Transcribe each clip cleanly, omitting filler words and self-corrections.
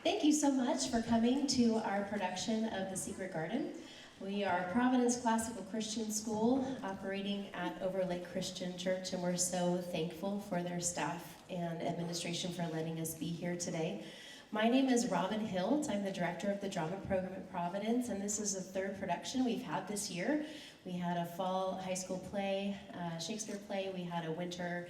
Thank you so much for coming to our production of The Secret Garden. We are Providence Classical Christian School operating at Overlake Christian Church, and we're so thankful for their staff and administration for letting us be here today. My name is Robin Hilt. I'm the director of the drama program at Providence, and this is the third production we've had this year. We had a fall high school play, Shakespeare play, we had a winter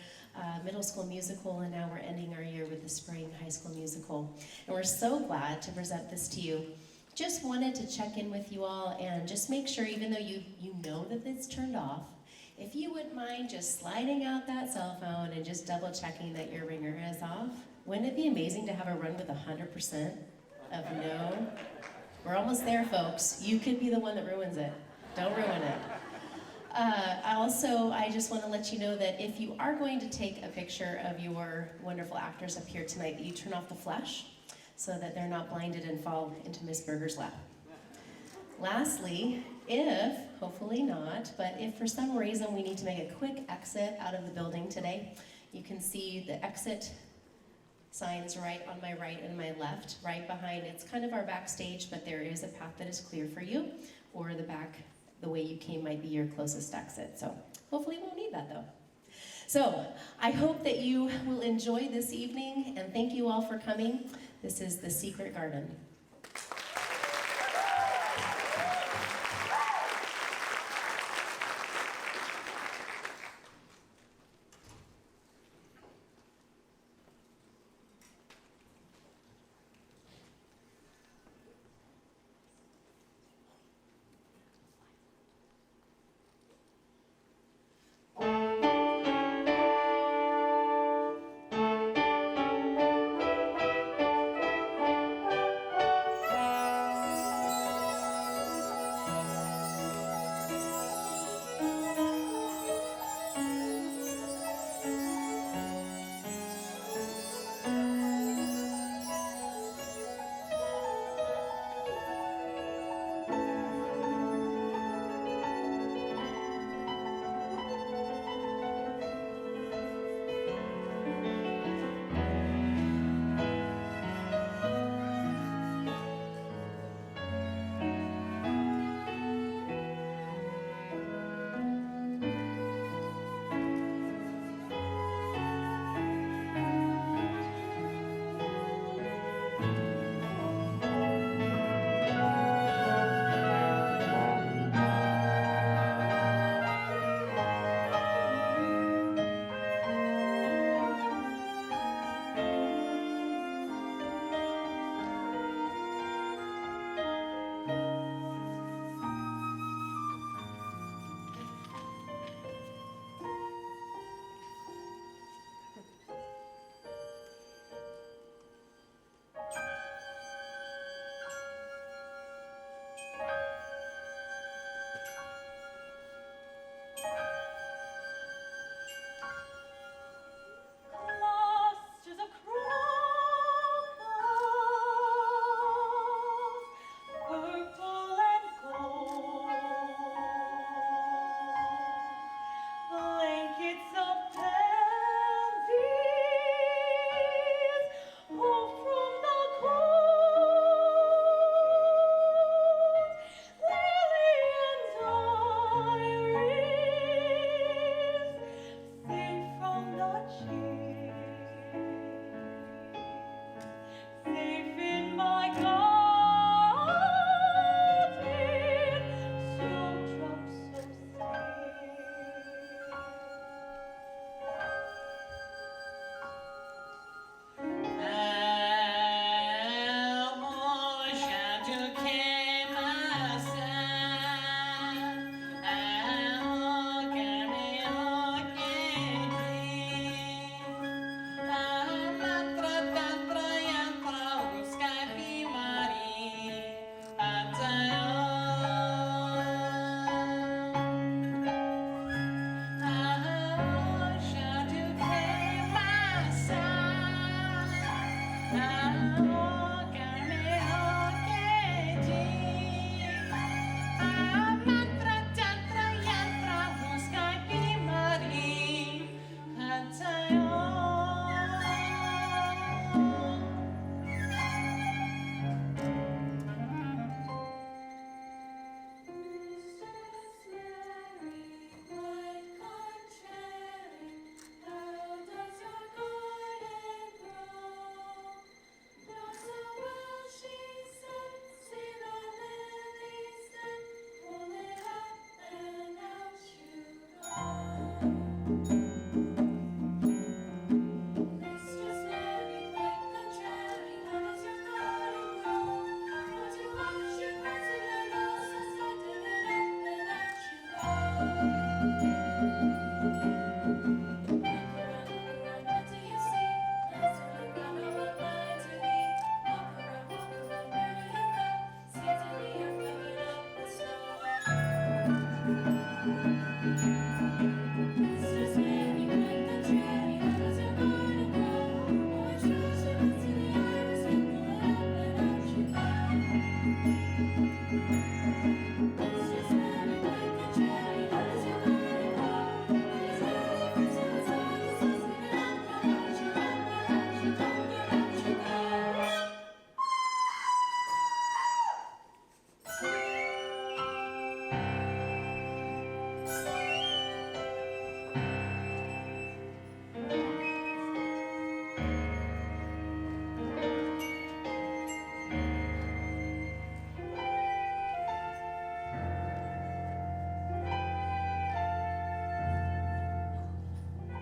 middle school musical, and now we're ending our year with the spring high school musical. And we're so glad to present this to you. Just wanted to check in with you all and just make sure, even though you know that it's turned off, if you wouldn't mind just sliding out that cell phone and just double checking that your ringer is off. Wouldn't it be amazing to have a run with 100% of no? We're almost there, folks. You could be the one that ruins it. Don't ruin it. I just want to let you know that if you are going to take a picture of your wonderful actors up here tonight, that you turn off the flash so that they're not blinded and fall into Miss Berger's lap. Lastly, hopefully not, but if for some reason we need to make a quick exit out of the building today, you can see the exit signs right on my right and my left, right behind. It's kind of our backstage, but there is a path that is clear for you, or the back, the way you came might be your closest exit. So hopefully we won't need that though. So I hope that you will enjoy this evening, and thank you all for coming. This is The Secret Garden.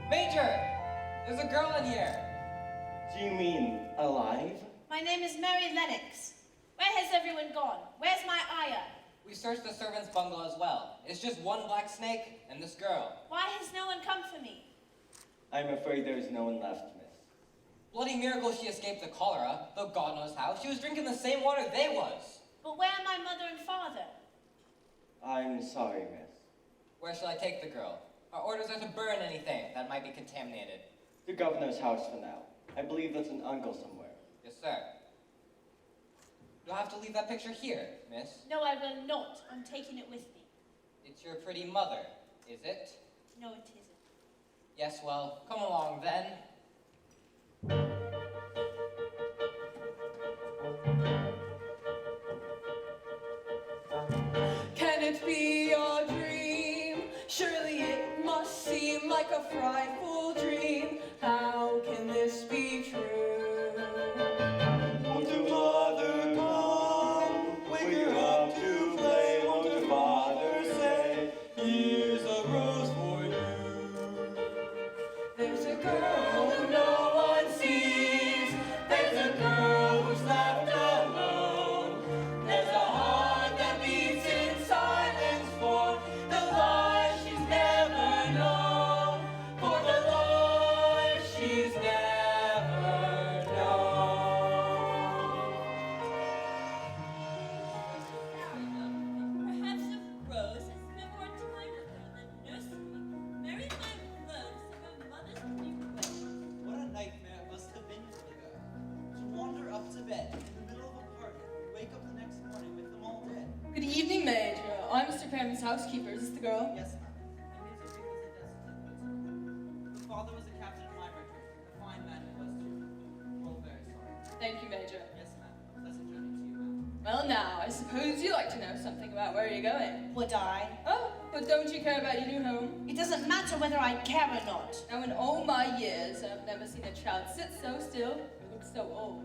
Major! There's a girl in here. Do you mean alive? My name is Mary Lennox. Where has everyone gone? Where's my Aya? We searched the servants' bungalow as well. It's just one black snake and this girl. Why has no one come for me? I'm afraid there's no one left, miss. Bloody miracle she escaped the cholera, though God knows how. She was drinking the same water they was. But where are my mother and father? I'm sorry, miss. Where shall I take the girl? Our orders are to burn anything that might be contaminated. The governor's house for now. I believe that's an uncle somewhere. Yes, sir. You'll have to leave that picture here, miss. No, I will not. I'm taking it with me. It's your pretty mother, is it? No, it isn't. Yes, well, come along then. Can it be a dream? Surely it must seem like a frightful dream. How can this be true? Won't your mother come? Wake her up to play. Won't your father say, here's a rose for you? There's a girl who no one sees. There's a girl who's left alone. There's a heart that beats in silence for the life she's never known. For the life she's never known. Perhaps a rose has spent more time with her than nursery. Mary might learn some of mother's requests. What a nightmare it must have been for the girl. To wander up to bed in the middle of a party, wake up the next morning with them all dead. Good evening, Major. I'm Mr. Crampton's housekeeper. Is this the girl? Yes, ma'am. And Major Big was a destitute. The father was a captain of my regiment. A fine man he was too. We're all very sorry. Thank you, Major. Yes, ma'am. A pleasant journey to you, ma'am. Well, now, I suppose you'd like to know something about where you're going. Would I? Oh, but don't you care about your new home? It doesn't matter whether I care or not. Now, in all my years, I've never seen a child sit so still or look so old.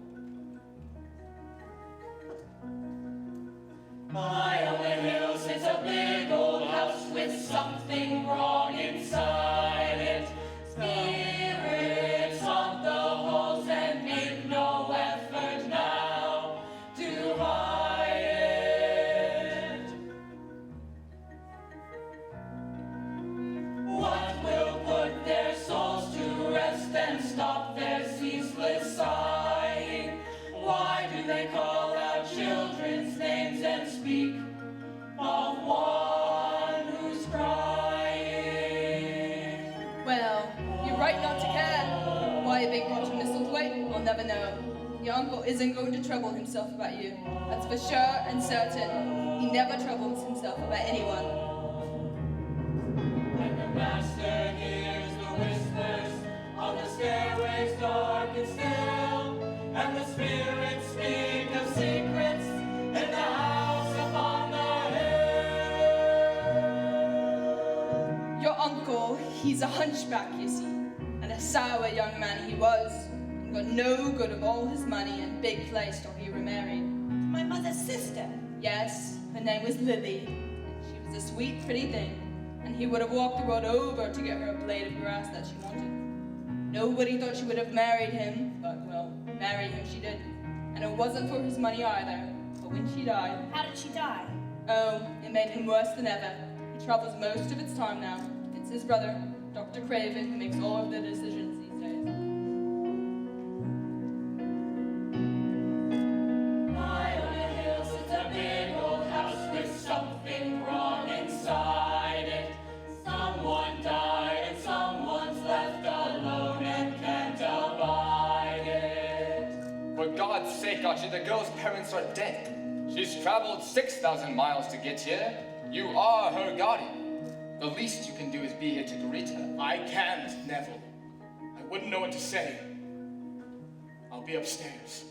High on the hill sits a big old house with something wrong inside it. Spirits haunt the halls and make no effort now to hide it. What will put their souls to rest and stop their ceaseless sighing? Why do they call out children's names and speak of one who's crying? Well, you're right not to care. Why a big bunch of Mistletoe? We'll never know. Your uncle isn't going to trouble himself about you. That's for sure and certain. He never troubles himself about anyone. And the master hears the whispers on the stairways dark and still, and the spirits speak of secrets in the house upon the hill. Your uncle, he's a hunchback, you see, and a sour young man he was, and got no good of all his money and big place till he remarried. My mother's sister. Yes, her name was Lily, and she was a sweet, pretty thing, and he would have walked the road over to get her a blade of grass that she wanted. Nobody thought she would have married him, but, well, marry him she did. And it wasn't for his money either, but when she died, How did she die? oh, it made him worse than ever. He travels most of his time now. It's his brother, Dr. Craven, who makes all of the decisions these days. High on a hill sits a big old house with something wrong inside it. Someone died and someone's left alone and can't abide it. For God's sake, Archie, the girl's parents are dead. She's traveled 6,000 miles to get here. You are her guardian. The least you can do is be here to greet her. I can't, Neville. I wouldn't know what to say. I'll be upstairs.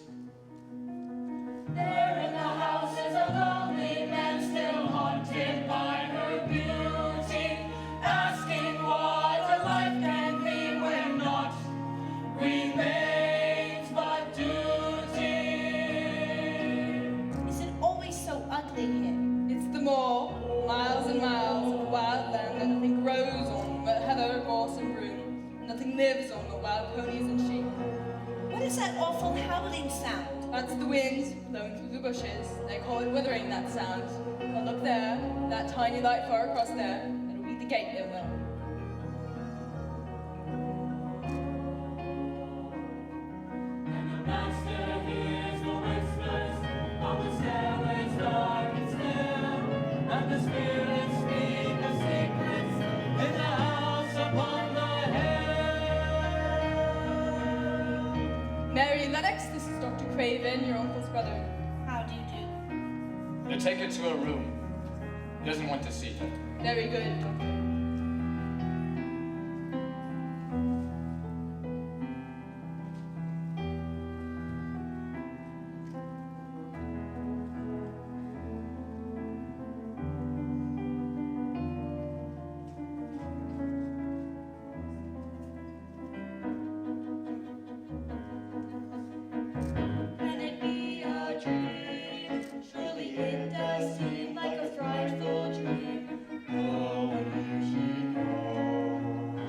There in the house is a lonely man still haunted by her beauty, asking what a life can be when naught remains but duty. Is it always so ugly here? It's the moor, miles and miles of wild land that nothing grows on but heather, gorse, and broom. Nothing lives on the wild ponies and sheep. What is that awful howling sound? That's the wind blowing through the bushes. They call it withering, that sound. But look there, that tiny light far across there. It'll be the gate they will. And the master hears the whispers of the stairways dark and still, and the spirits speak the secrets in the house upon the hill. Mary Lennox, this is Dr. Craven, your uncle's brother. How do you do? You take her to her room. He doesn't want to see her. Very good, Doctor. Can it be a dream? Surely it does seem like a frightful dream. Oh, here she comes.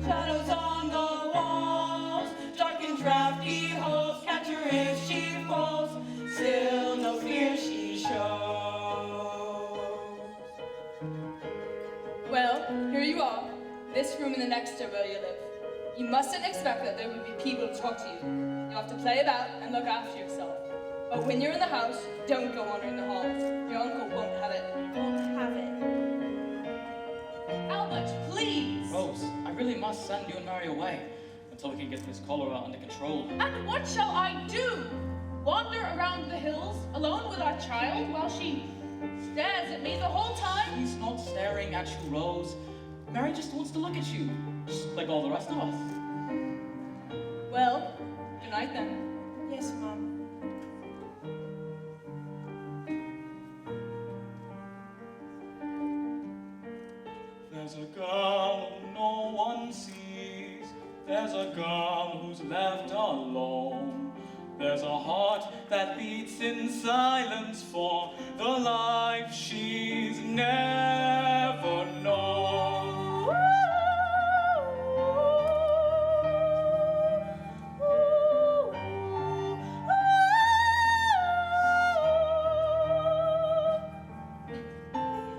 Shadows on the walls, dark and drafty halls, catch her if she falls, still no fear she shows. Well, here you are. This room and the next are where you live. You mustn't expect that there will be people to talk to you. You have to play about and look after yourself. But when you're in the house, don't go wandering the halls. Your uncle won't have it. Won't have it. Albert, please. Rose, I really must send you and Mary away until we can get this cholera under control. And what shall I do? Wander around the hills alone with our child while she stares at me the whole time? He's not staring at you, Rose. Mary just wants to look at you, just like all the rest of us. Well, good night then. Yes, Mom. There's a girl who no one sees. There's a girl who's left alone. There's a heart that beats in silence for the life she's never known.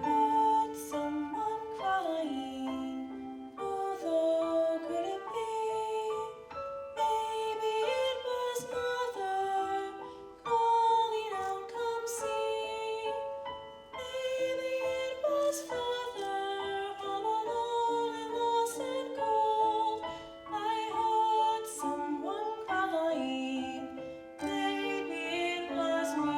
Heard someone crying. Who though could it be? Maybe it was Mother calling out, "Come see." Maybe it was Father, all alone and lost and cold. I heard someone crying. Maybe it was me.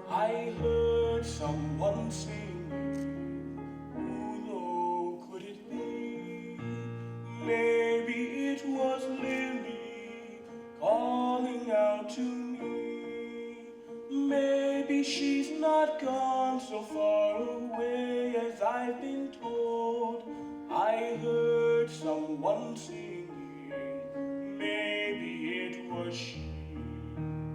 I heard someone singing. Who though could it be? Maybe it was Lily calling out to me. Maybe she's not gone so far away as I've been told. I heard someone singing. Maybe it was she.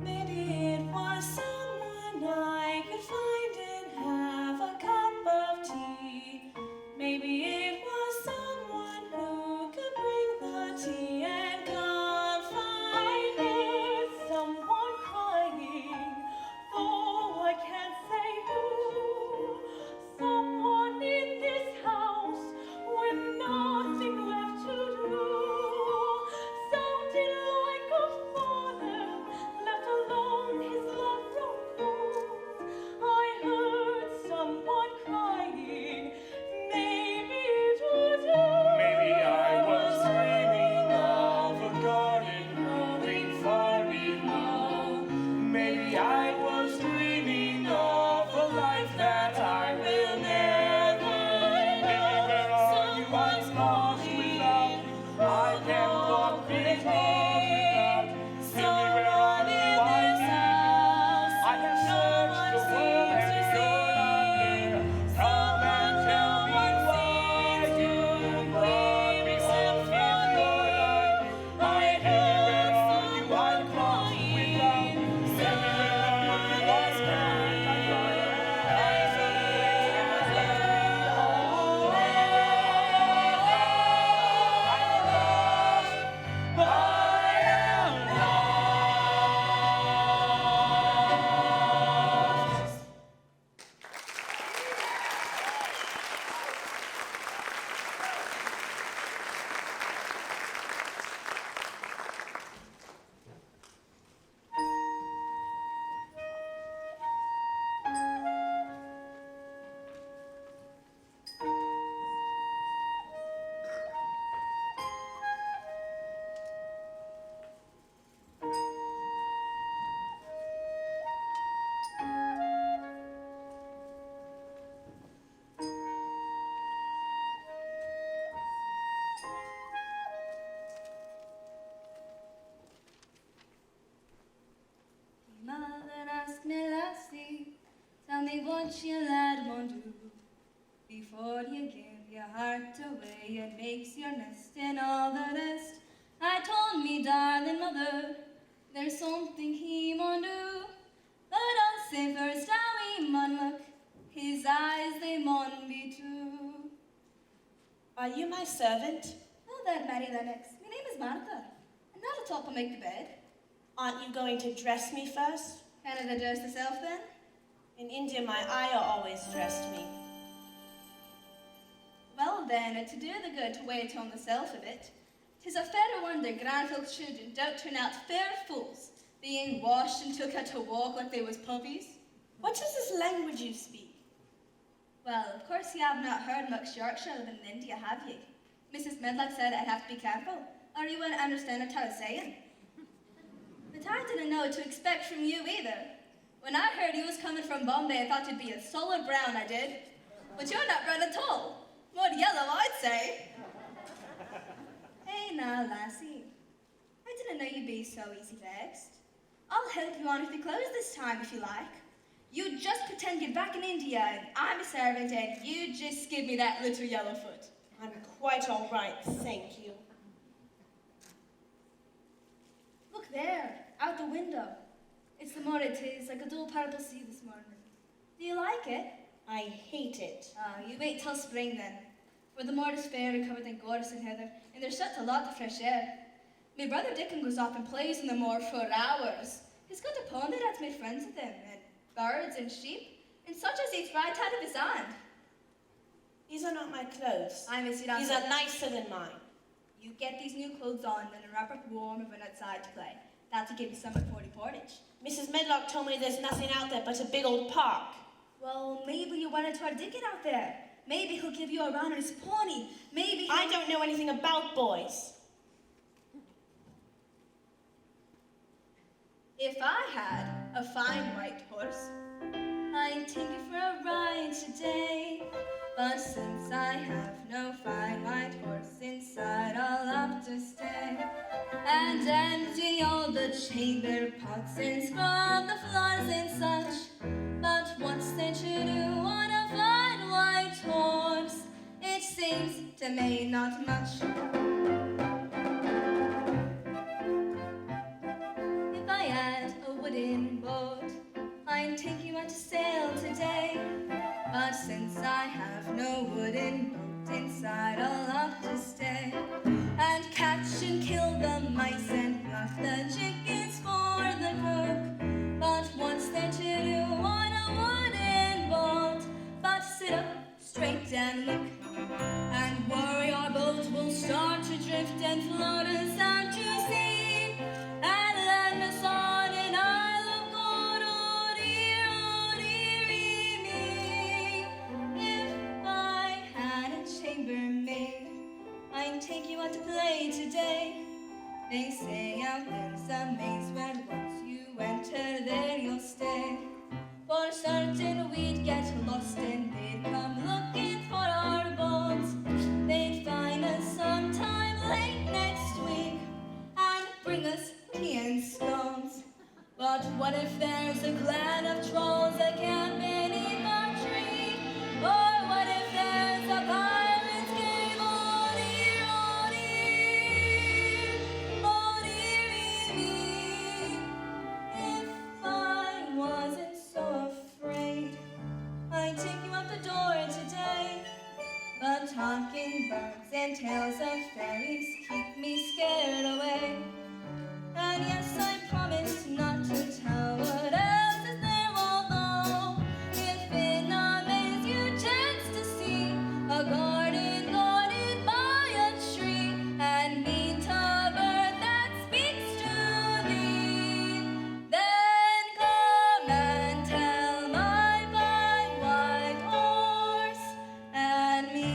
Maybe it was someone I could find and have a cup of tea. Maybe it was someone who could bring the tea and confide. I heard someone crying, though I can't say who. Someone in this house with nothing left to do. Sounded like a father left alone, his love grown cold. what you lad won't do. Before you give your heart away, it makes your nest and all the rest. I told me darling mother, there's something he won't do. But I'll say first how he mun look, his eyes they mun be true. Are you my servant? Oh, that Mary Lennox, my name is Martha, and not at all to make the bed. Aren't you going to dress me first? Can I dress myself then? In India, my ayah always dressed me. Well then, to do the good to wait on the self a bit. 'Tis a fair wonder grand folks' children don't turn out fair fools, being washed and took out to walk like they was puppies. What is this language you speak? Well, of course you have not heard much Yorkshire living in India, have ye? Mrs. Medlock said I'd have to be careful, or you wouldn't understand what I was saying. But I didn't know what to expect from you either. When I heard you was coming from Bombay, I thought you'd be a solid brown, I did. But you're not brown at all. More yellow, I'd say. Hey now, lassie. I didn't know you'd be so easy vexed. I'll help you on with your clothes this time, if you like. You just pretend you're back in India, and I'm a servant, and you just give me that little yellow foot. I'm quite all right, thank you. Look there, out the window. It's the morning, 'tis like a dull purple sea this morning. Do you like it? I hate it. You wait till spring then, for the moor is fair and covered in gorse and heather, and there's such a lot of fresh air. My brother Dickon goes off and plays in the moor for hours. He's got a pony that's made friends with him, and birds and sheep, and such as eats right out of his hand. These are not my clothes. I miss you down. These are nicer than mine. You get these new clothes on and wrap up warm and run outside to play. That'll give you summer portage. Mrs. Medlock told me there's nothing out there but a big old park. Well, maybe you want to try Dickon out there. Maybe he'll give you a run on his pony. Maybe I don't know anything about boys. If I had a fine white horse, I'd take it for a ride today. But since I have no fine white horse inside, I'll have to stay and empty all the chamber pots and scrub the floors and such. But what's there to do on a fine white horse? It seems to me not much. If I had a wooden boat, I'd take you out to sail today. But since I have no wooden boat inside, I'll have to stay and catch and kill the mice and pluck the chickens for the cook. But what's there to do on a wooden boat but sit up straight and look and worry our boat will start to drift and float us out to sea and land us on an isle of gold. Oh dearie me. If I had a chambermaid, I'd take you out to play today. They say out there's a maze where once you enter there you'll stay. For certain we'd get lost and they'd come looking for our bones. They'd find us sometime late next week and bring us tea and scones. But what if there's a clan of trolls that camp beneath our tree? Or what if there's a pirate's game? Oh dear, oh dear, oh dearie me. If I wasn't so afraid, I'd take you out the door today. But talking birds and tales of fairies keep me scared away. And yes, I promise not to tell what else is there, although if in a maze you chance to see a garden guarded by a tree and meet a bird that speaks to thee, then come and tell my fine white horse and me.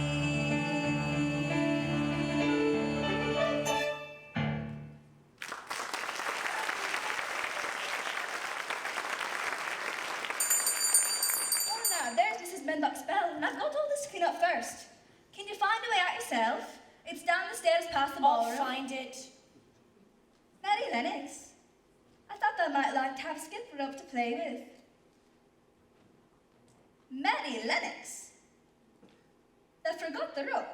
Oh, now, there's Mrs. Medlock's bell, and I've got all this to clean up first. Can you find a way out yourself? It's down the stairs past the I'll ballroom. find it. Mary Lennox, I thought I might like to have Skipper up to play with. Mary Lennox, that forgot the rope.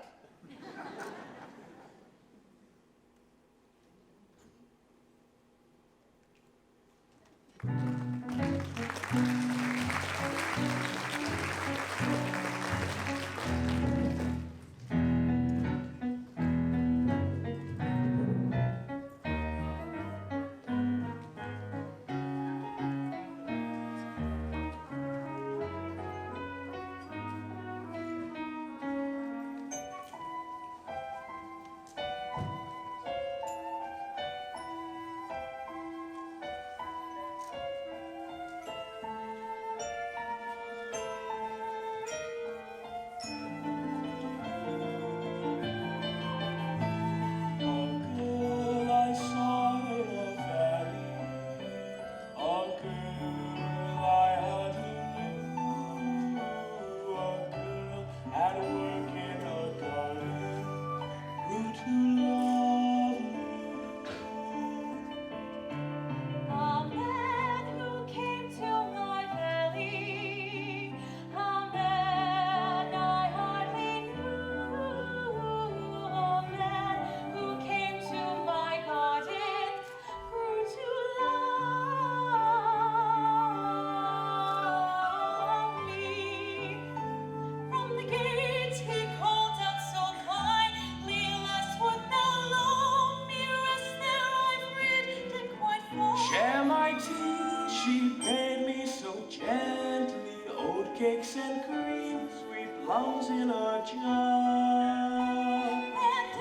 Share my tea, she made me so gently. Oatcakes and cream, sweet plums in a jar. And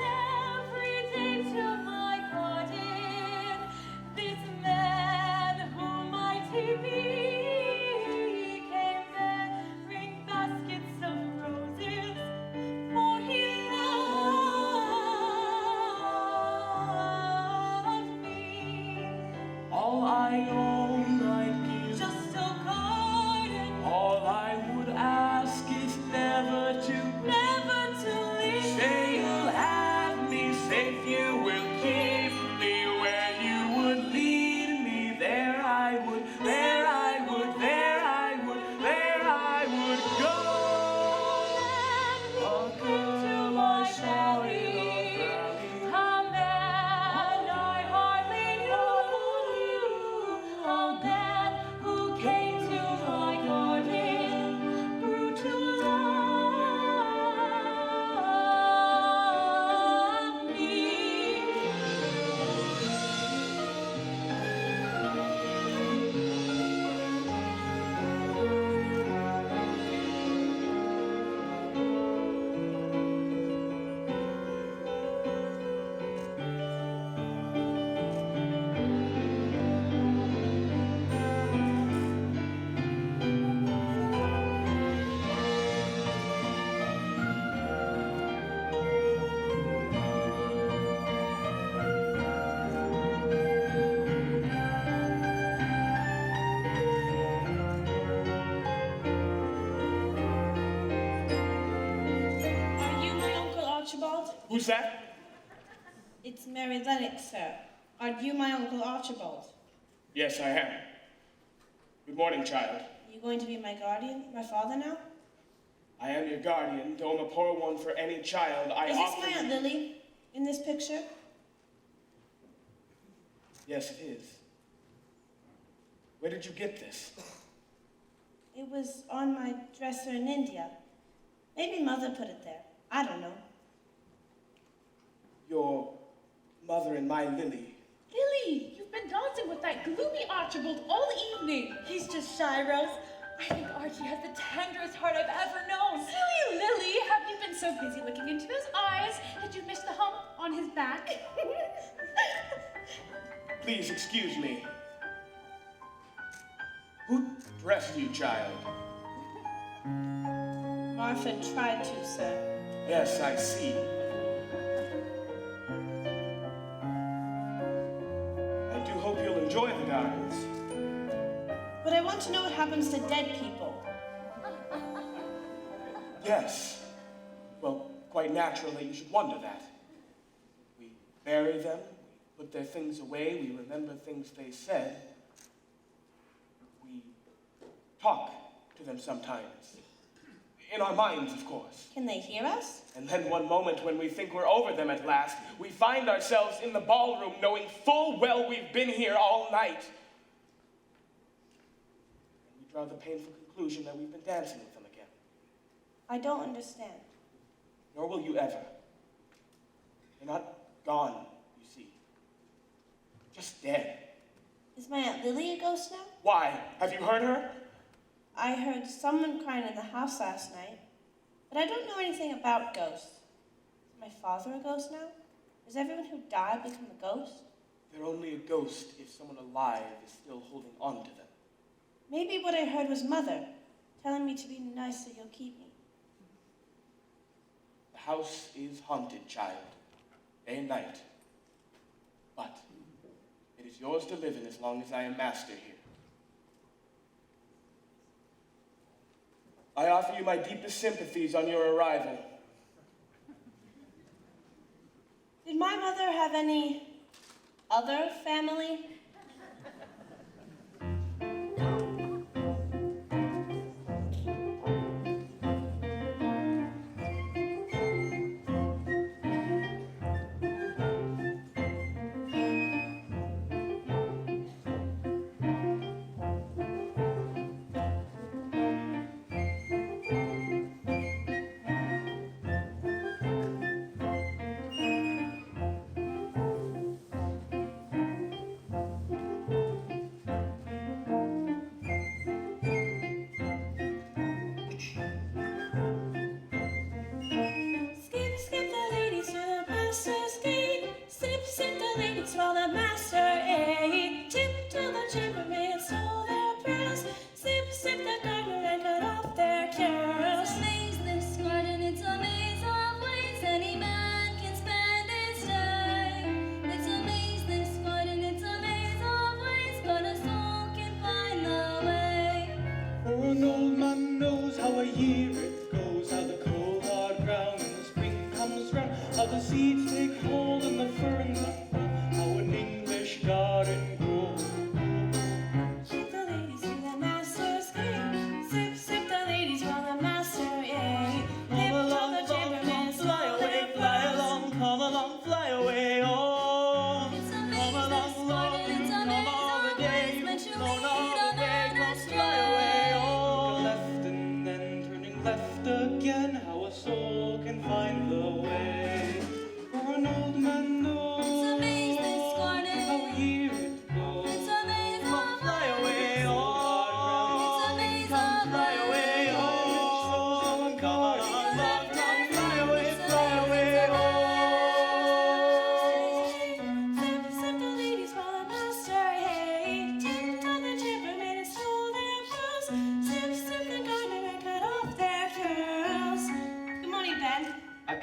every day to my garden, this man whom I be came bearing baskets of roses, for he loved me. All I own I'd give, Just a garden, all I would ask is never to leave. say you'll have me safe, you will keep me where you would lead me. There I would, there I would, there I would, there I would go. A girl I saw in a valley, A man I hardly knew, a man who came to my garden, grew to love me. Are you my Uncle Archibald? Who's that? It's Mary Lennox, sir. Are you my Uncle Archibald? Yes, I am. Good morning, child. Are you going to be my guardian, my father now? I am your guardian, though I'm a poor one for any child. I Is this offer my Aunt you- Lily in this picture? Yes, it is. Where did you get this? It was on my dresser in India. Maybe Mother put it there. I don't know. Your mother and my Lily. Lily, you've been dancing with that gloomy Archibald all evening. He's just shy, Rose. I think Archie has the tenderest heart I've ever known. Silly Lily, have you been so busy looking into his eyes that you've missed the hump on his back? Please excuse me. Who dressed you, child? Martha tried to, sir. Yes, I see. I do hope you'll enjoy the gardens. But I want to know what happens to dead people. Yes. Well, quite naturally, you should wonder that. We bury them, we put their things away, we remember things they said. We talk to them sometimes. In our minds, of course. Can they hear us? And then one moment when we think we're over them at last, we find ourselves in the ballroom knowing full well we've been here all night. And we draw the painful conclusion that we've been dancing with them again. I don't understand. Nor will you ever. They're not gone, you see. Just dead. Is my Aunt Lily a ghost now? Why? Have you heard her? I heard someone crying in the house last night, but I don't know anything about ghosts. Is my father a ghost now? Has everyone who died become a ghost? They're only a ghost if someone alive is still holding on to them. Maybe what I heard was Mother, telling me to be nice so you'll keep me. The house is haunted, child, day and night. But it is yours to live in as long as I am master here. I offer you my deepest sympathies on your arrival. Did my mother have any other family?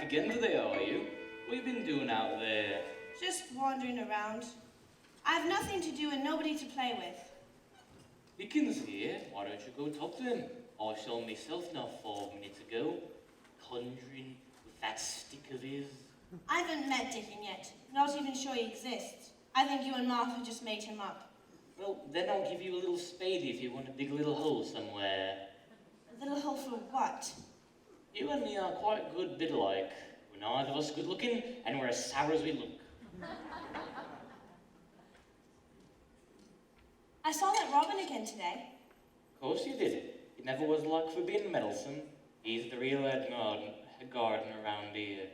Again today, are you? What have you been doing out there? Just wandering around. I have nothing to do and nobody to play with. Dickens here. Why don't you go talk to him? I saw myself not 5 minutes ago, conjuring with that stick of his. I haven't met Dickon yet. Not even sure he exists. I think you and Martha just made him up. Well, then I'll give you a little spade if you want to dig a little hole somewhere. A little hole for what? You and me are quite a good bit alike. We're neither of us good looking, and we're as sour as we look. I saw that Robin again today. Of course you did. It never was luck for being meddlesome. He's the real head gardener around here.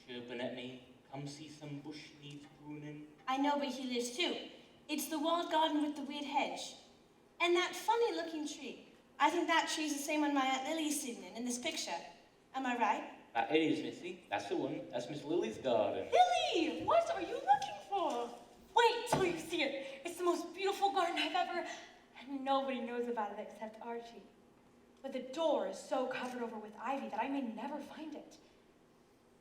Chirping at me, come see some bush needs pruning. I know where he lives too. It's the walled garden with the weird hedge. And that funny looking tree. I think that tree's the same one my Aunt Lily's sitting in this picture. Am I right? It is, Missy. That's the one. That's Miss Lily's garden. Lily, what are you looking for? Wait till you see it. It's the most beautiful garden I've ever... And nobody knows about it except Archie. But the door is so covered over with ivy that I may never find it.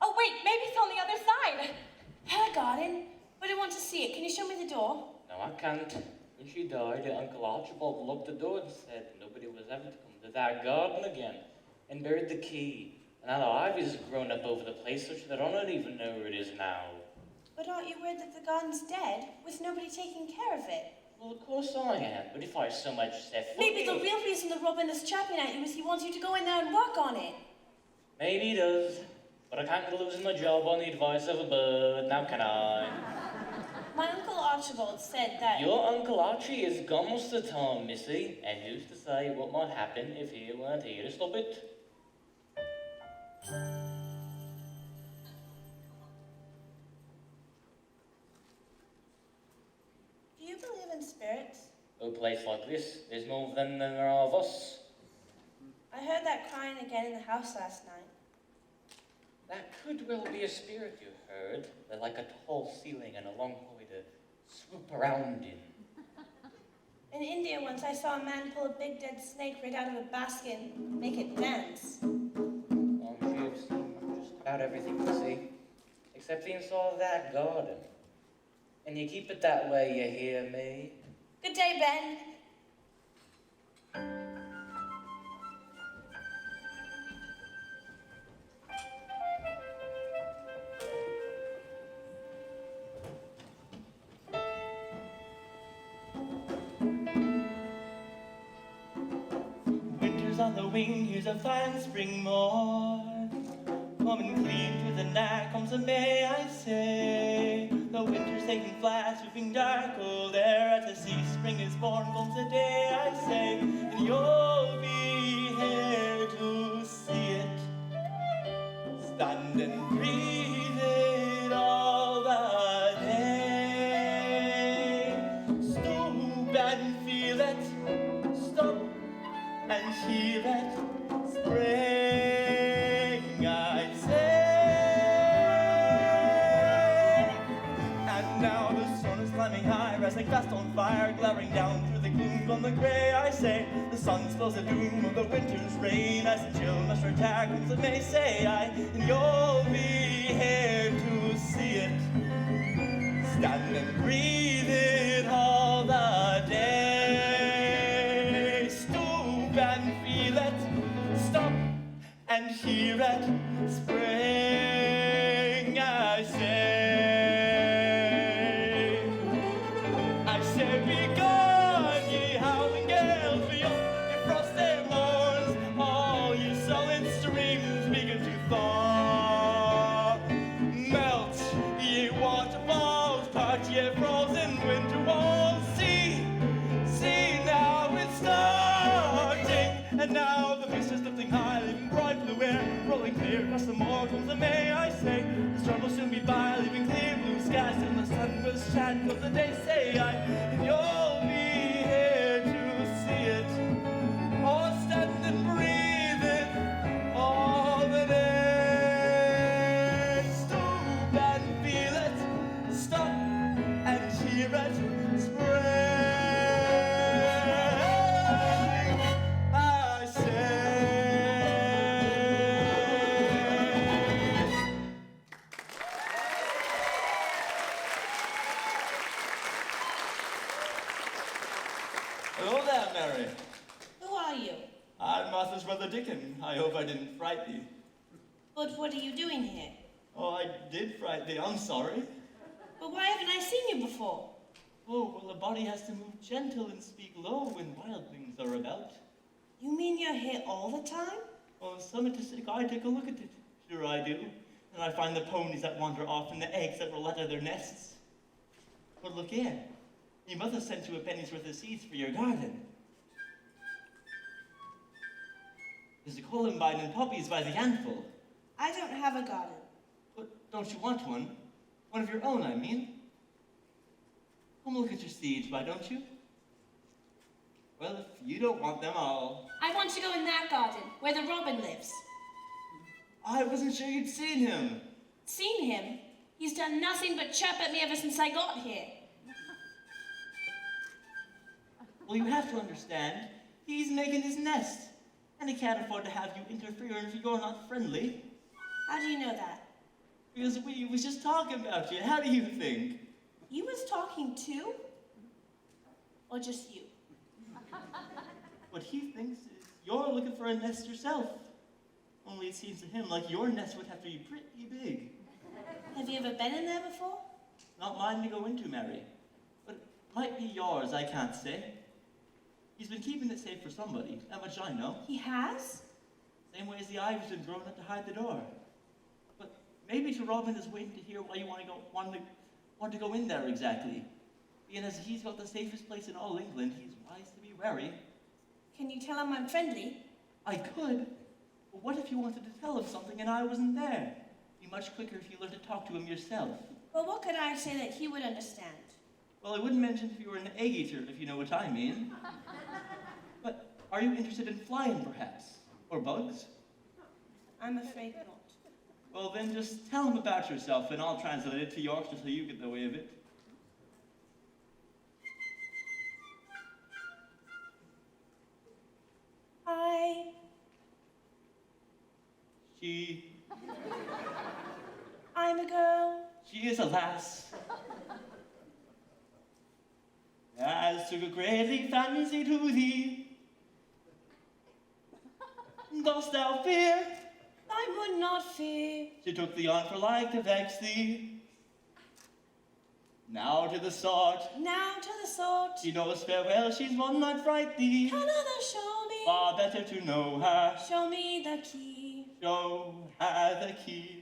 Oh wait, maybe it's on the other side. Her garden? But I want to see it. Can you show me the door? No, I can't. When she died, Uncle Archibald locked the door and said nobody was ever to come to that garden again, and buried the key. And now the ivy's grown up over the place such that I don't even know where it is now. But aren't you worried that the garden's dead, with nobody taking care of it? Well, of course I am, but if I so much set foot Maybe the in- real reason that Robin is chapping at you is he wants you to go in there and work on it. Maybe he does, but I can't go losing my job on the advice of a bird, now can I? My Uncle Archibald said that... Your Uncle Archie is gone most of the time, missy, and who's to say what might happen if he weren't here to stop it? Do you believe in spirits? A place like this, there's more of them than there are of us. I heard that crying again in the house last night. That could well be a spirit you heard. They're like a tall ceiling and a long hallway to swoop around in. In India once I saw a man pull a big dead snake right out of a basket and make it dance. I'm sure you've seen just about everything you see, except the inside of that garden. And you keep it that way, you hear me? Good day, Ben. Winter's on the wing, here's a fine spring morn. Coming clean to the night comes a May, I say. The winter's taking flight, sweeping dark cold air. At the sea, spring is born, comes the day, I say. And you'll be here to see it. Stand and breathe it all the day. Stoop and feel it, stop and hear it. Spring, I say. And now the sun is climbing high, rising fast on fire, glaring down through the gloom on the grey, I say. The sun spells the doom of the winter's rain, as the chill must attack comes the May, say I. And you'll be here to see it. Stand and breathe it all the day. Stoop and feel it, stop and hear it. Spring, I say. I say, be gone, ye howling gales, be up, ye frosty morns, all ye sullen streams begin to thaw. Melt, ye waterfalls, part ye frozen winter walls. See, now it's starting, and now the mist is lifting high, leaving bright blue air, rolling clear across the moor comes the May, I say. The storm will soon be by, leaving clear blue skies, and the sun will shine comes the day, say I. And you'll be here to see it, or stand and breathe it all the day. Stoop and feel it, stop and hear it. Spring, I say. Hello there, Mary. Who are you? I'm Martha's brother Dickon. I hope I didn't fright thee. But what are you doing here? Oh, I did fright thee. I'm sorry. But why haven't I seen you before? Oh, well, a body has to move gentle and speak low when wild things are about. You mean you're here all the time? Well, summatistic, I take a look at it. Sure I do. And I find the ponies that wander off and the eggs that roll out of their nests. But look here. Your mother sent you a penny's worth of seeds for your garden. There's a columbine and poppies by the handful. I don't have a garden. But don't you want one? One of your own, I mean. Come look at your seeds, why don't you? Well, if you don't want them, I'll... I want to go in that garden, where the robin lives. I wasn't sure you'd seen him. Seen him? He's done nothing but chirp at me ever since I got here. Well, you have to understand, he's making his nest. And he can't afford to have you interfere if you're not friendly. How do you know that? Because we was just talking about you. How do you think? You was talking too? Or just you? What he thinks is you're looking for a nest yourself. Only it seems to him like your nest would have to be pretty big. Have you ever been in there before? Not mine to go into, Mary. But Might be yours, I can't say. He's been keeping it safe for somebody, that much I know. He has? Same way as the ivy's been growing up to hide the door. But maybe Sir Robin is waiting to hear why you want to go in there exactly. Being as he's got the safest place in all England, he's wise to be wary. Can you tell him I'm friendly? I could, but what if you wanted to tell him something and I wasn't there? It'd be much quicker if you learned to talk to him yourself. Well, what could I say that he would understand? Well, I wouldn't mention if you were an egg eater, if you know what I mean. But are you interested in flying, perhaps? Or bugs? I'm afraid not. Well, then just tell him about yourself, and I'll translate it to Yorkshire so you get the way of it. I'm a girl. She is a lass. As took a greatly fancy to thee. Dost thou fear? I would not fear. She took thee on for like to vex thee. Now to the sword. Now to the sword. She knows farewell, she's one might fright thee. Can another show me? Far better to know her. Show me the key. Show her the key.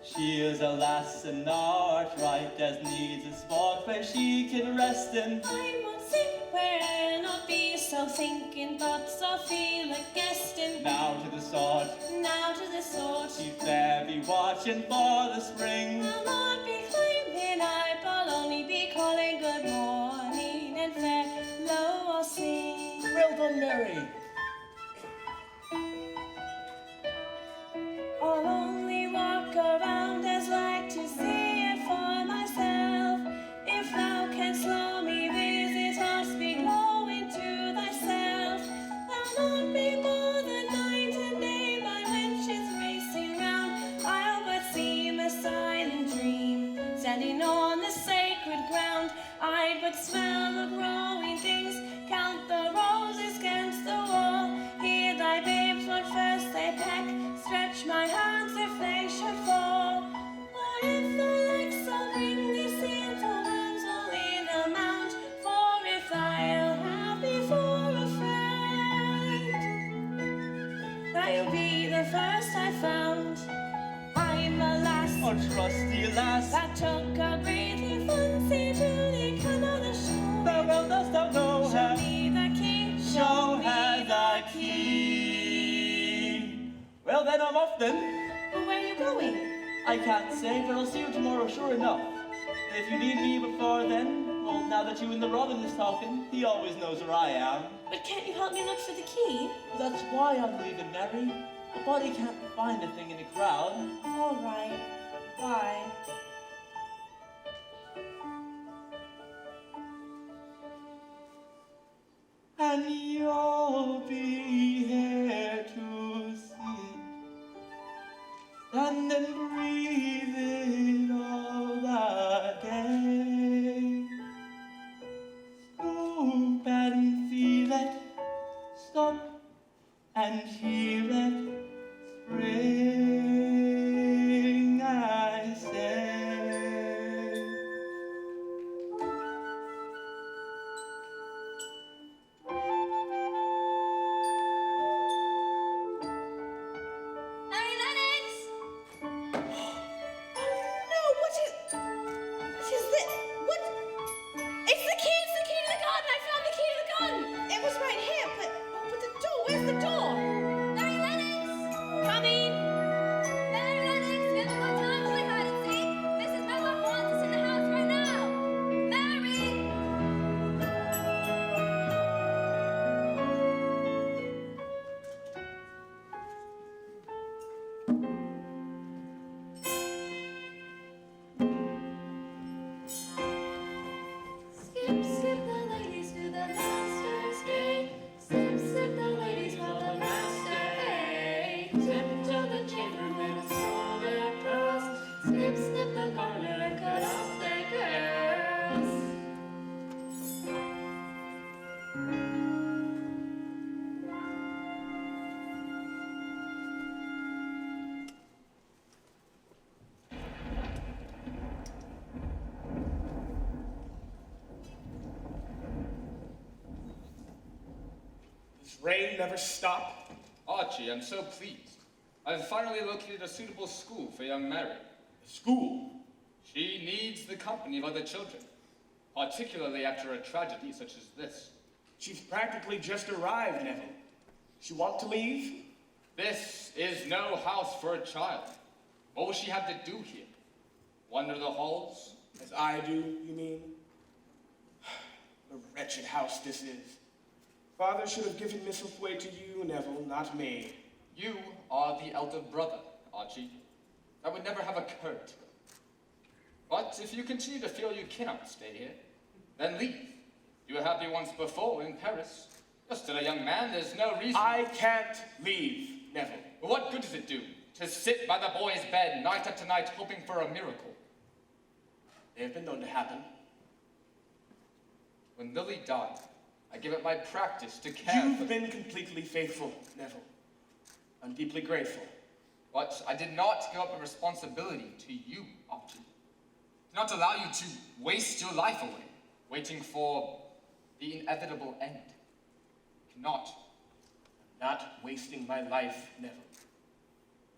She is a lass and art right as needs a spot where she can rest in. I must sit where I'll not be so thinking thoughts or feel a guesting. Now to the sword. Now to the sword. She fair be watching for the spring. I'll not be climbing, I'll only be calling good morning and fair low I'll sing. Well done, Mary. I'll only walk around as like to see it for myself. If thou canst slow me, visit or speak low into thyself. Thou not be more than night and day, my wenches racing round. I'll but seem a silent dream, standing on the sacred ground. I'd but smell the growing things, count the roses against the wall. Hear thy babes what first they peck, stretch my hands if they should fall. Or if thou likes, I'll bring thee seeds or worms all in a mount. For if thou'll have before a friend, thou'll be the first I found. I'm a lass, Oh, trusty lass, that took a greatly fancy to thee. Come on the shore. How well dost thou know Show her? me the key. Show her the key. Well then, I'm off then. But where are you going? I can't say, but I'll see you tomorrow, sure enough. If you need me before then, well, now that you and the Robin is talking, he always knows where I am. But can't you help me look for the key? Well, that's why I'm leaving, Mary. A body can't find a thing in a crowd. All right. Bye. And you'll be here to see it, stand and breathe it all the day. Stoop and feel it, stop and hear it, spring This rain never stop? Archie, I'm so pleased. I've finally located a suitable school for young Mary. A school? She needs the company of other children, particularly after a tragedy such as this. She's practically just arrived, Neville. She want to leave? This is no house for a child. What will she have to do here? Wander the halls? As I do, you mean? What a wretched house this is. Father should have given Misselthwaite to you, Neville, not me. You are the elder brother, Archie. That would never have occurred to him. But if you continue to feel you cannot stay here, then leave. You were happy once before in Paris. You're still a young man, there's no reason... I can't leave, Neville. But what good does it do to sit by the boy's bed night after night hoping for a miracle? They have been known to happen. When Lily died, I gave up my practice to care for... You've been completely faithful, Neville. I'm deeply grateful. But I did not give up a responsibility to you, Archie. I did not allow you to waste your life away, waiting for the inevitable end. You cannot. I'm not wasting my life, Neville.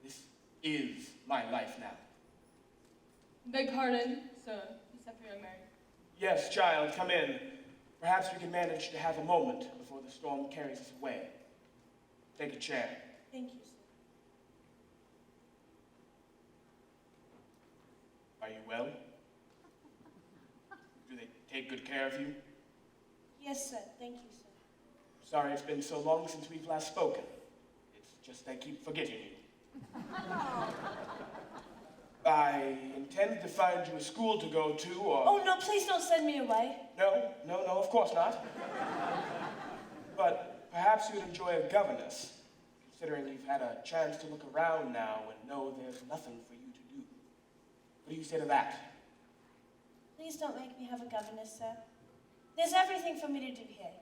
This is my life now. Beg pardon, sir. Except for young Mary. Yes, child, come in. Perhaps we can manage to have a moment before the storm carries us away. Take a chair. Thank you, sir. Are you well? Do they take good care of you? Yes, sir. Thank you, sir. Sorry it's been so long since we've last spoken. It's just I keep forgetting you. I intended to find you a school to go to, or... Oh, no, please don't send me away. No, of course not. But perhaps you'd enjoy a governess, considering you've had a chance to look around now and know there's nothing for you to do. What do you say to that? Please don't make me have a governess, sir. There's everything for me to do here.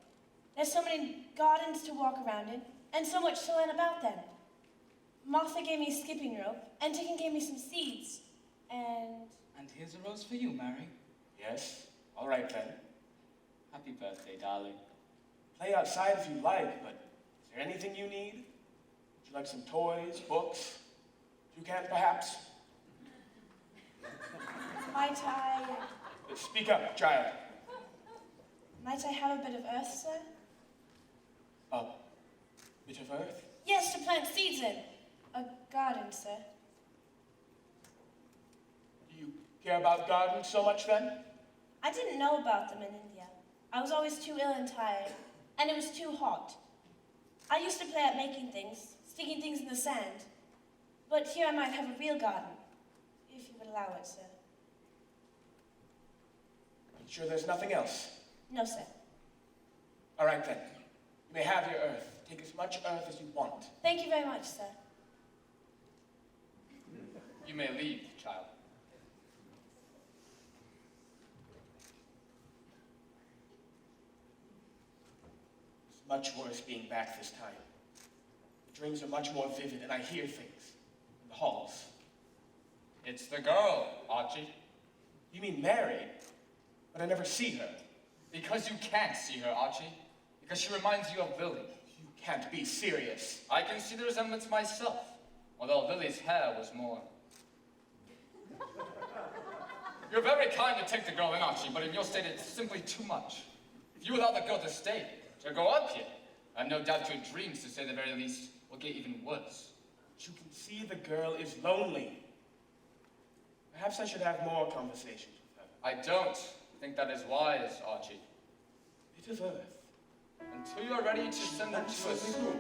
There's so many gardens to walk around in, and so much to learn about them. Martha gave me a skipping rope, and Dickon gave me some seeds, and... And here's a rose for you, Mary. Yes? All right, then. Happy birthday, darling. Play outside if you like, but is there anything you need? Would you like some toys, books? Toucan, perhaps? Might I... Speak up, child. Might I have a bit of earth, sir? A bit of earth? Yes, to plant seeds in. A garden, sir. Do you care about gardens so much, then? I didn't know about them in India. I was always too ill and tired, and it was too hot. I used to play at making things, sticking things in the sand. But here I might have a real garden, if you would allow it, sir. You sure there's nothing else? No, sir. All right, then. You may have your earth. Take as much earth as you want. Thank you very much, sir. You may leave, child. It's much worse being back this time. The dreams are much more vivid, and I hear things in the halls. It's the girl, Archie. You mean Mary? But I never see her. Because you can't see her, Archie. Because she reminds you of Lily. You can't be serious. I can see the resemblance myself, although Lily's hair was more... You're very kind to take the girl in, Archie, but in your state it's simply too much. If you allow the girl to stay, to go up here, I have no doubt your dreams, to say the very least, will get even worse. But you can see the girl is lonely. Perhaps I should have more conversations with her. I don't think that is wise, Archie. Bit of earth. Until you are ready to send her to a school,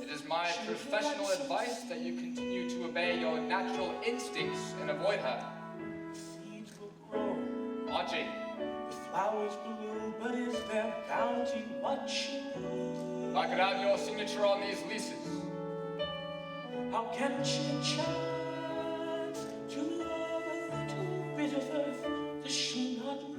it is my professional advice that you continue to obey your natural instincts and avoid her. Seeds will grow. Archie. The flowers bloom, but is their bounty much? If I could have your signature on these leases. How can she chance to love a little bit of earth? Does she not know?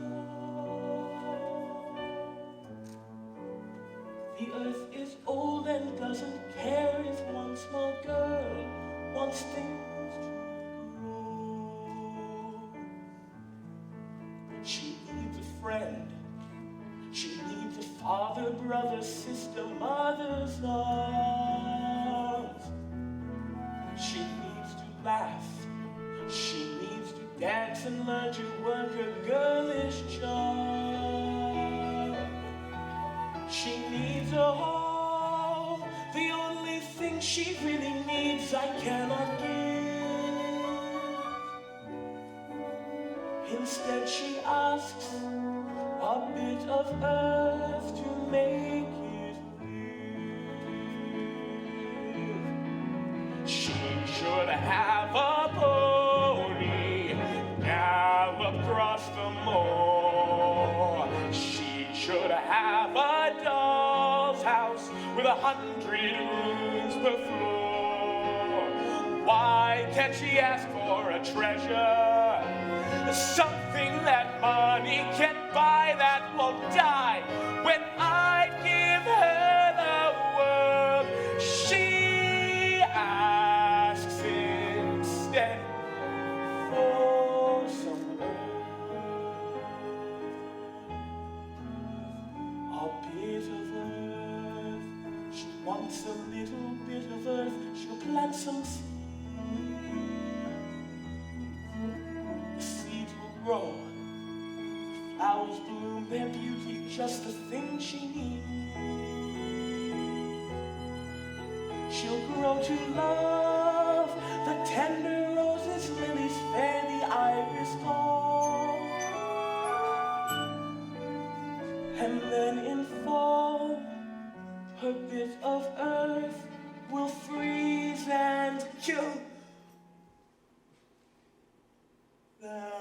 The earth is old and doesn't care if one small girl wants things to grow. She needs a friend. She needs to father, brother, sister, mother's arms. She needs to laugh, she needs to dance and learn to work her girlish charm. She needs a home, the only thing she really needs I cannot give. Instead she asks a bit of earth to make it live. She should have a pony, gallop across the moor. She should have a doll's house with 100 rooms per floor. Why can't she ask for a treasure? Something that money can't buy, that won't die. When I give her the world, she asks instead for some earth. A bit of earth. She wants a little bit of earth. She'll plant some seeds. Grow. Flowers bloom, their beauty, just the thing she needs. She'll grow to love the tender roses, lilies fair, the iris tall. And then in fall, her bit of earth will freeze and kill them.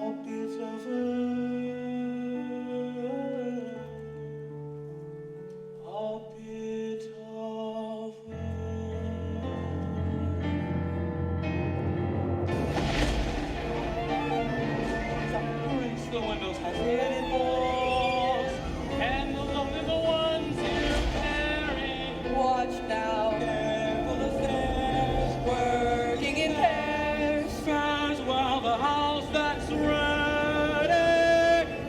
A bit of earth, a bit of earth. The windows have hidden walls, candles only the ones you carry. Watch now, careful the stairs, working in pairs. Fares well the house that's ready.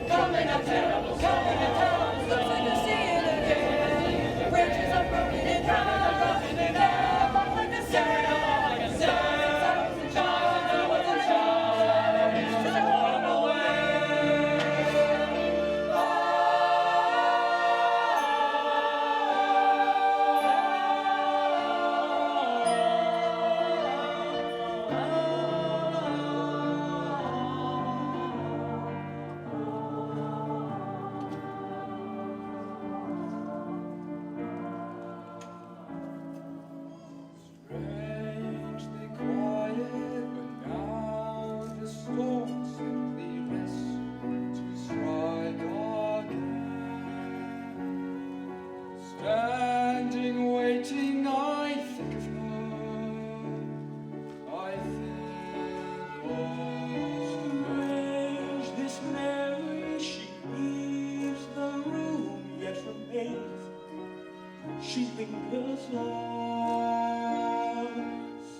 Coming up terrible, coming up terrible, looks like you'll see it again. Bridges are broken and drowned, are broken and down, like a sail, like a sail. Strangely quiet, but now the storm simply rests to strike again. Standing, waiting, I think of her. I think of Strange, this Mary, she leaves the room, yet remains. She lingers on.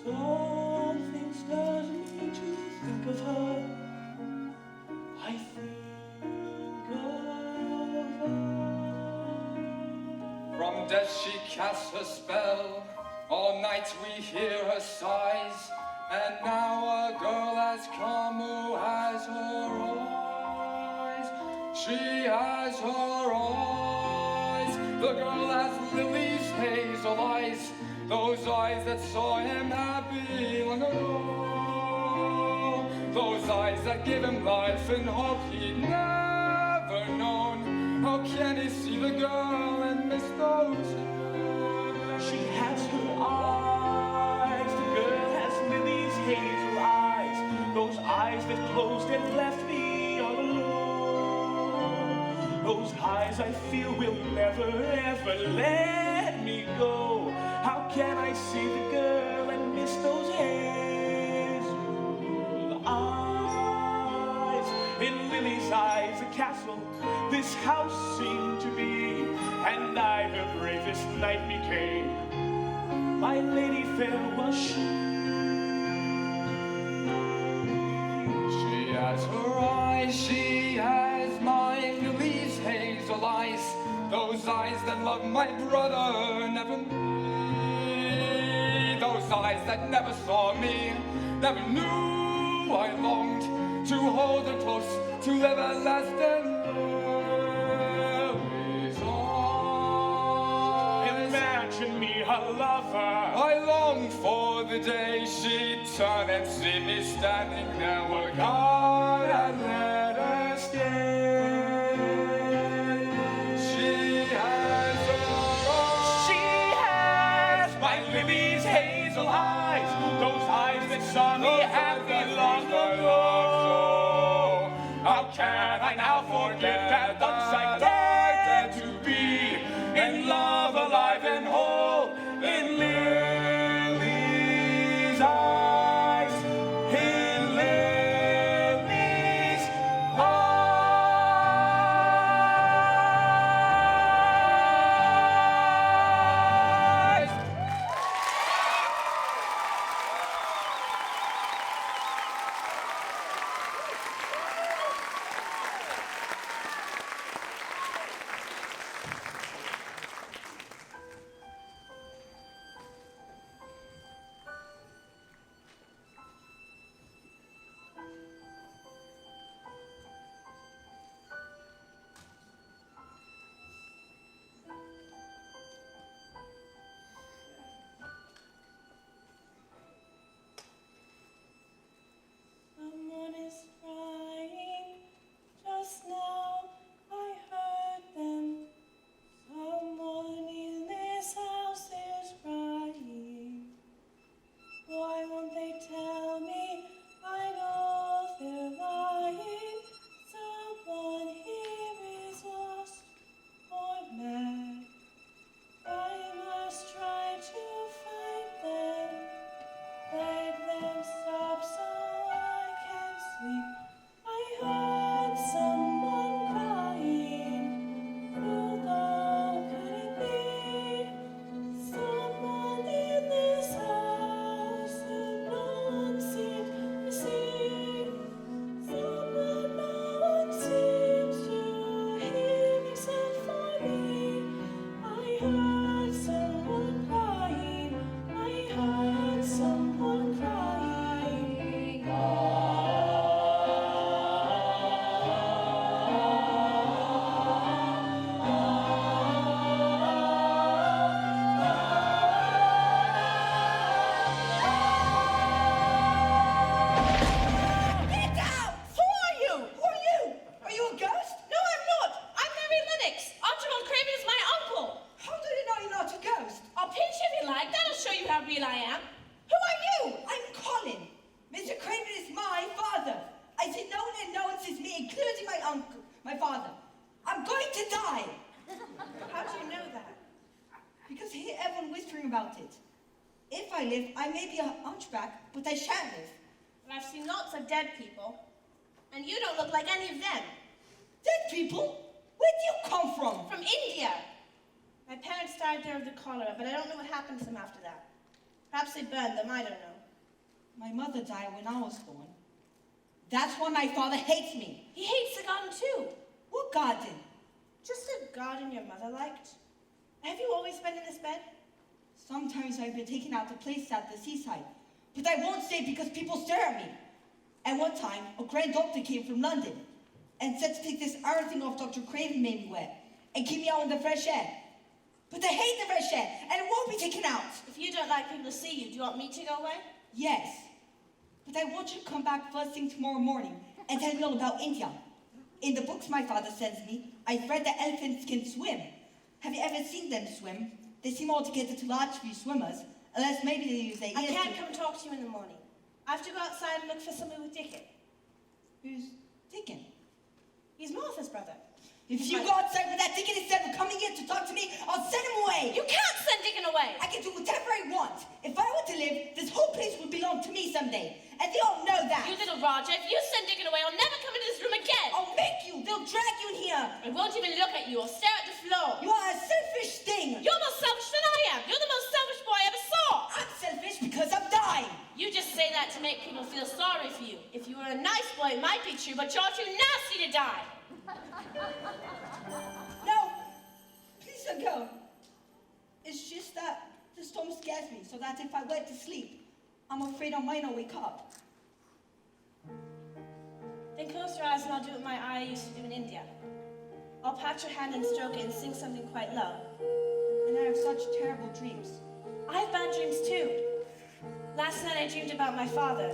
Something stirs me to think of her. I think of her. From death she casts her spell. All night we hear her sighs. And now a girl has come who has her eyes. She has her eyes. The girl has Lily's hazel eyes. Those eyes that saw him happy long ago. Those eyes that give him life and hope he'd never known. How can he see the girl and miss those eyes? She has her eyes. The girl has Lily's hazel eyes. Those eyes that closed and left me all alone. Those eyes I feel will never ever let me go. How can I see the girl and miss those hazel eyes? In Lily's eyes, a castle this house seemed to be, and I her bravest knight became. My lady fair was she. She has her eyes, she has my Lily's hazel eyes, those eyes that love my brother, never me, those eyes that never saw me, never knew I longed to hold her close, to everlasting love is all. Imagine me a lover. I long for the day she'd turn and see me standing there where God had let her stay. She has My Lily's hazel eyes, those eyes that saw me happy long ago. How can I now forget that once I dared to be in love, alive and whole, in Lily's eyes, in Lily's eyes. Someone is crying. Just now I heard them. Someone in this house is crying. Why won't they tell me? I know they're lying. Someone here is lost or mad. I must try to find them. Beg them stop so I can sleep. I heard someone crying. Who though could it be? Someone in this house who no one seems to see. Someone no one seems to hear except for me. I heard someone crying. I heard someone crying. Get out! Who are you? Who are you? Are you a ghost? No, I'm not. I'm Mary Lennox. Archibald Craven is my uncle. How do you know you're not a ghost? I'll pinch you if you like. That'll show you how real I am. Who are you? I'm Colin. Mr. Craven is my father. I said no one announces me, including my uncle, my father. I'm going to die. How do you know that? Because I hear everyone whispering about it. If I live, I may be a hunchback, but I shan't live. But I've seen lots of dead people, and you don't look like any of them. Dead people? Where do you come from? From India. My parents died there of the cholera, but I don't know what happened to them after that. Perhaps they burned them, I don't know. My mother died when I was born. That's why my father hates me. He hates the garden too. What garden? Just a garden your mother liked. Have you always been in this bed? Sometimes I've been taken out to places at the seaside, but I won't stay because people stare at me. And one time, a grand doctor came from London and said to take this iron thing off Dr. Craven made me wear and keep me out in the fresh air. But I hate the fresh air, and it won't be taken out. If you don't like people to see you, do you want me to go away? Yes, but I want you to come back first thing tomorrow morning and tell me all about India. In the books my father sends me, I've read that elephants can swim. Have you ever seen them swim? They seem altogether too large for you swimmers, unless maybe they use their ears. I can't come talk to you in the morning. I have to go outside and look for somebody with Dickon. Who's Dickon? He's Martha's brother. If you go outside with that Dickon instead of coming here to talk to me, I'll send him away. You can't send Dickon away. I can do whatever I want. If I were to live, this whole place would belong to me someday. And they all know that. You little Roger, if you send Dickon away, I'll never come into this room again. I'll make you. They'll drag you in here. I won't even look at you or stare at the floor. You are a selfish thing. You're more selfish than I am. You're the most selfish boy I ever saw. I'm selfish because I'm dying. You You just say that to make people feel sorry for you. If you were a nice boy, it might be true, but you're too nasty to die. No, please don't go. It's just that the storm scares me, so that if I went to sleep, I'm afraid I might not wake up. Then close your eyes and I'll do what my eye used to do in India. I'll pat your hand and stroke it and sing something quite low. And I have such terrible dreams. I have bad dreams too. Last night I dreamed about my father,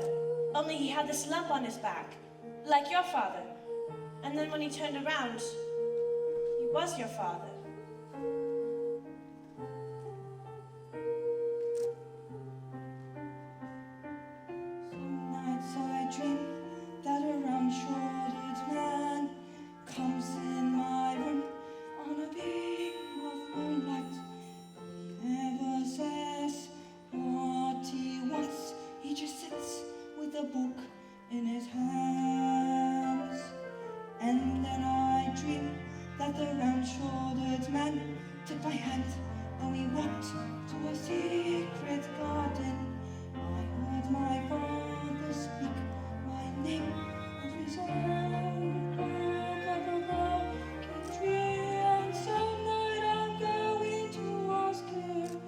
only he had this lump on his back, like your father. And then when he turned around, he was your father. Some nights I dream that a round-shouldered man comes in my room on a beam of moonlight. He never says what he wants, he just sits with a book in his hands. And then I dream that the round-shouldered man took my hand and we walked to a secret garden. I heard my father speak my name and resound, broken tree. And some night I'm going to ask him,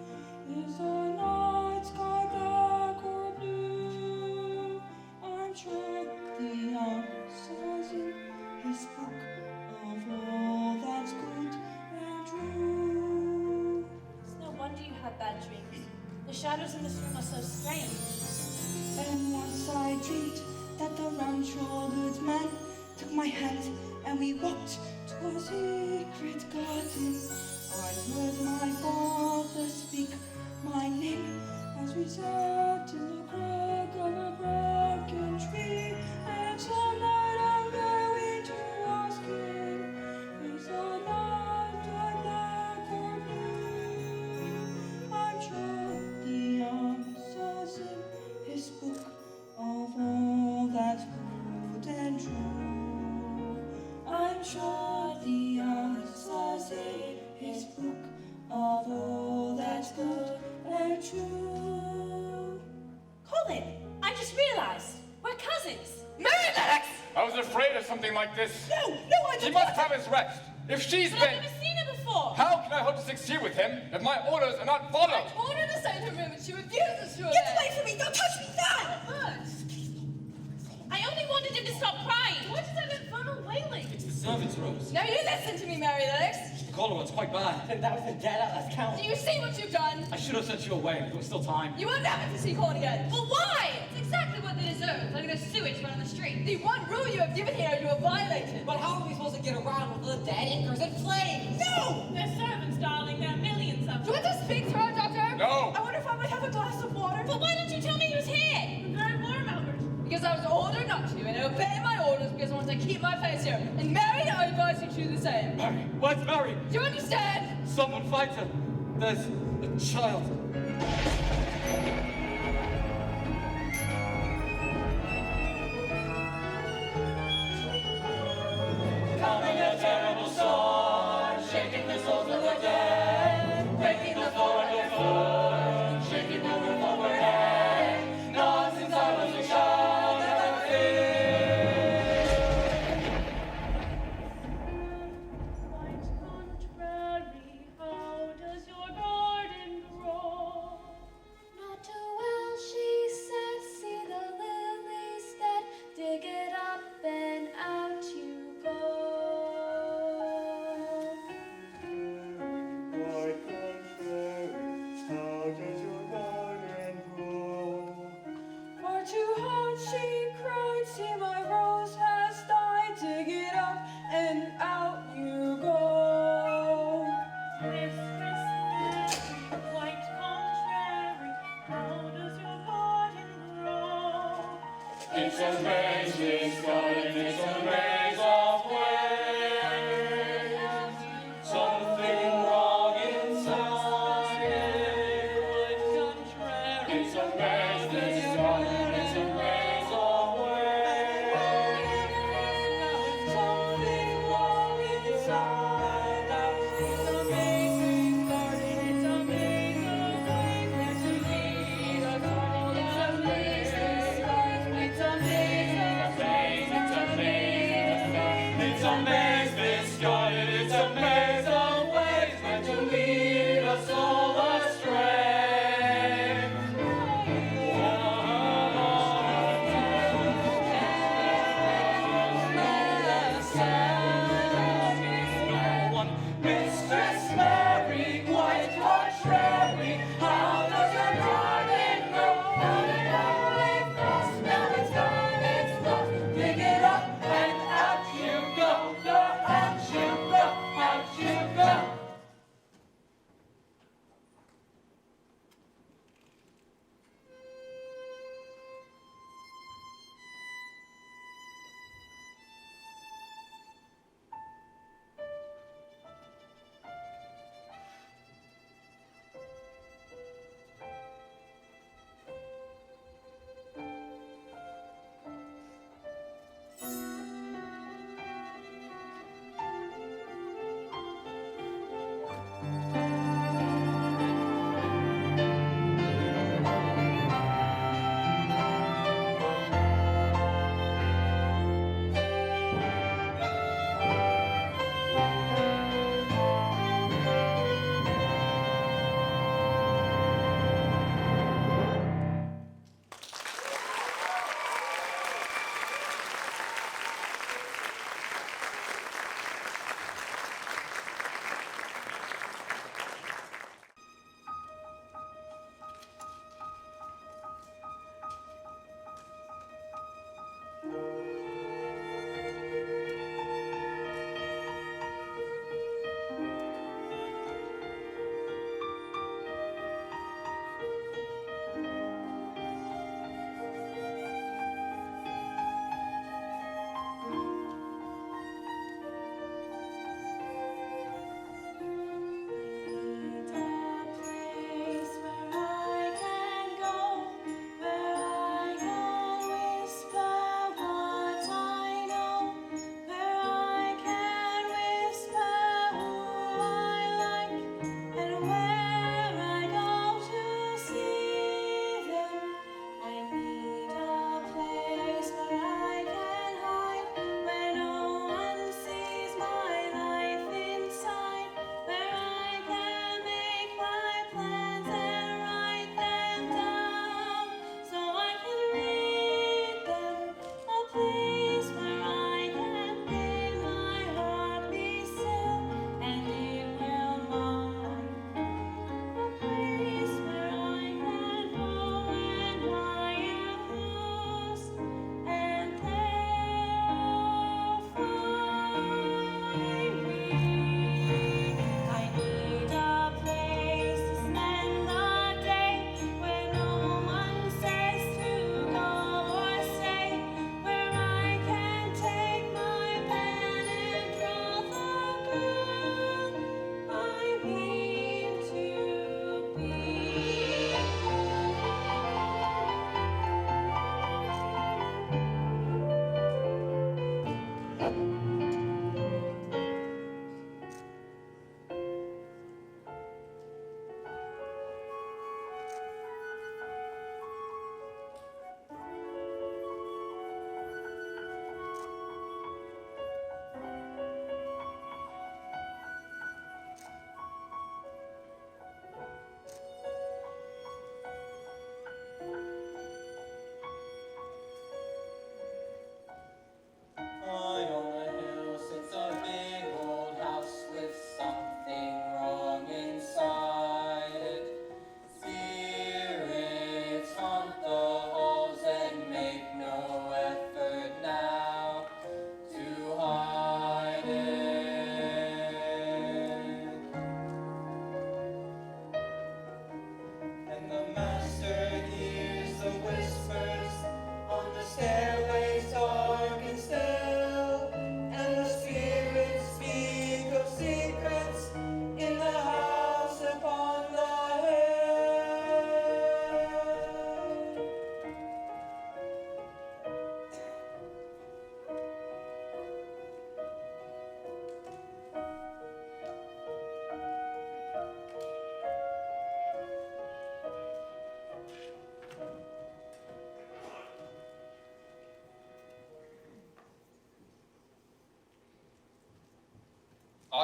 is the night sky black or blue? I'm sure the answer's in his book of all that's good and true. It's no wonder you had bad dreams. The shadows in this room are so strange. And once I dreamed that the round-shouldered man took my hand and we walked to a secret garden. I heard my father speak my name as we sat in the crack of a broken tree. And some night I'm going to ask him, is the night black or blue? I'm sure the answer's in his book of all that's good and true. I'm sure the answer's in his book of all that's good and true. Colin, I just realized we're cousins. Mary Lennox! I was afraid of something like this. No, I He must have his rest. If she's But been... I've never seen her before. How can I hope to succeed with him if my orders are not followed? told her to stay in her room and she refuses to obey. Get away from me! Don't touch me! Dad! I only wanted him to stop crying. What is that infernal wailing? It's the servants' rooms. Now you listen to me, Mary Lennox. The collar one's quite bad. Then that was the dead Atlas Count. Do you see what you've done? I should have sent you away. There was still time. You won't never to see Colin again. But why? It's exactly what they deserve, like the sewage run on the street. The one rule you have given here, you have violated. But how are we supposed to get around with the dead anchors and flames? No! They're servants, darling. There are millions of them. Do you want to speak to her, Doctor? No! I wonder if I might have a glass of water. But why don't you tell me he was here? We're very warm, Albert. Because I was ordered not to, and I obey my orders because I want to keep my place here. And Mary, I advise you to do the same. Mary, where's Mary? Do you understand? Someone fight her. There's a child. Coming a terrible storm, shaking the souls of the dead, breaking the floor underfoot, shaking the roof overhead. Not since I was a child have I Quite contrary, how does your garden grow? Not too well, she said, see the lilies dead, dig it up and out you go. Quite contrary, how does your garden grow? Far too hard, she cried, see my rose has died, dig it up and out you go. Christmas, quite contrary, how does your garden grow? It's a maze, this garden is a maze of ways. Something wrong inside it. It's a maze, this garden is a maze of ways. Something wrong inside. It's an amazing garden, it's a maze of ways. It's a maze of ways.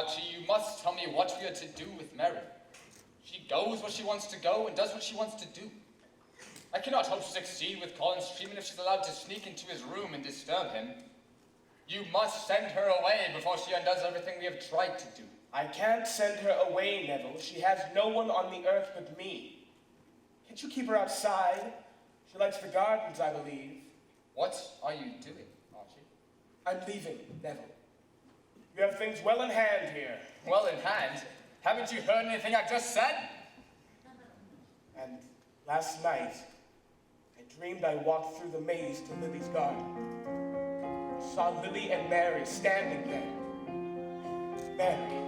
Archie, you must tell me what we are to do with Mary. She goes where she wants to go and does what she wants to do. I cannot hope to succeed with Collins Freeman if she's allowed to sneak into his room and disturb him. You must send her away before she undoes everything we have tried to do. I can't send her away, Neville. She has no one on the earth but me. Can't you keep her outside? She likes the gardens, I believe. What are you doing, Archie? I'm leaving, Neville. You have things well in hand here. Well in hand? Haven't you heard anything I've just said? And last night, I dreamed I walked through the maze to Lily's garden. I saw Lily and Mary standing there. Mary,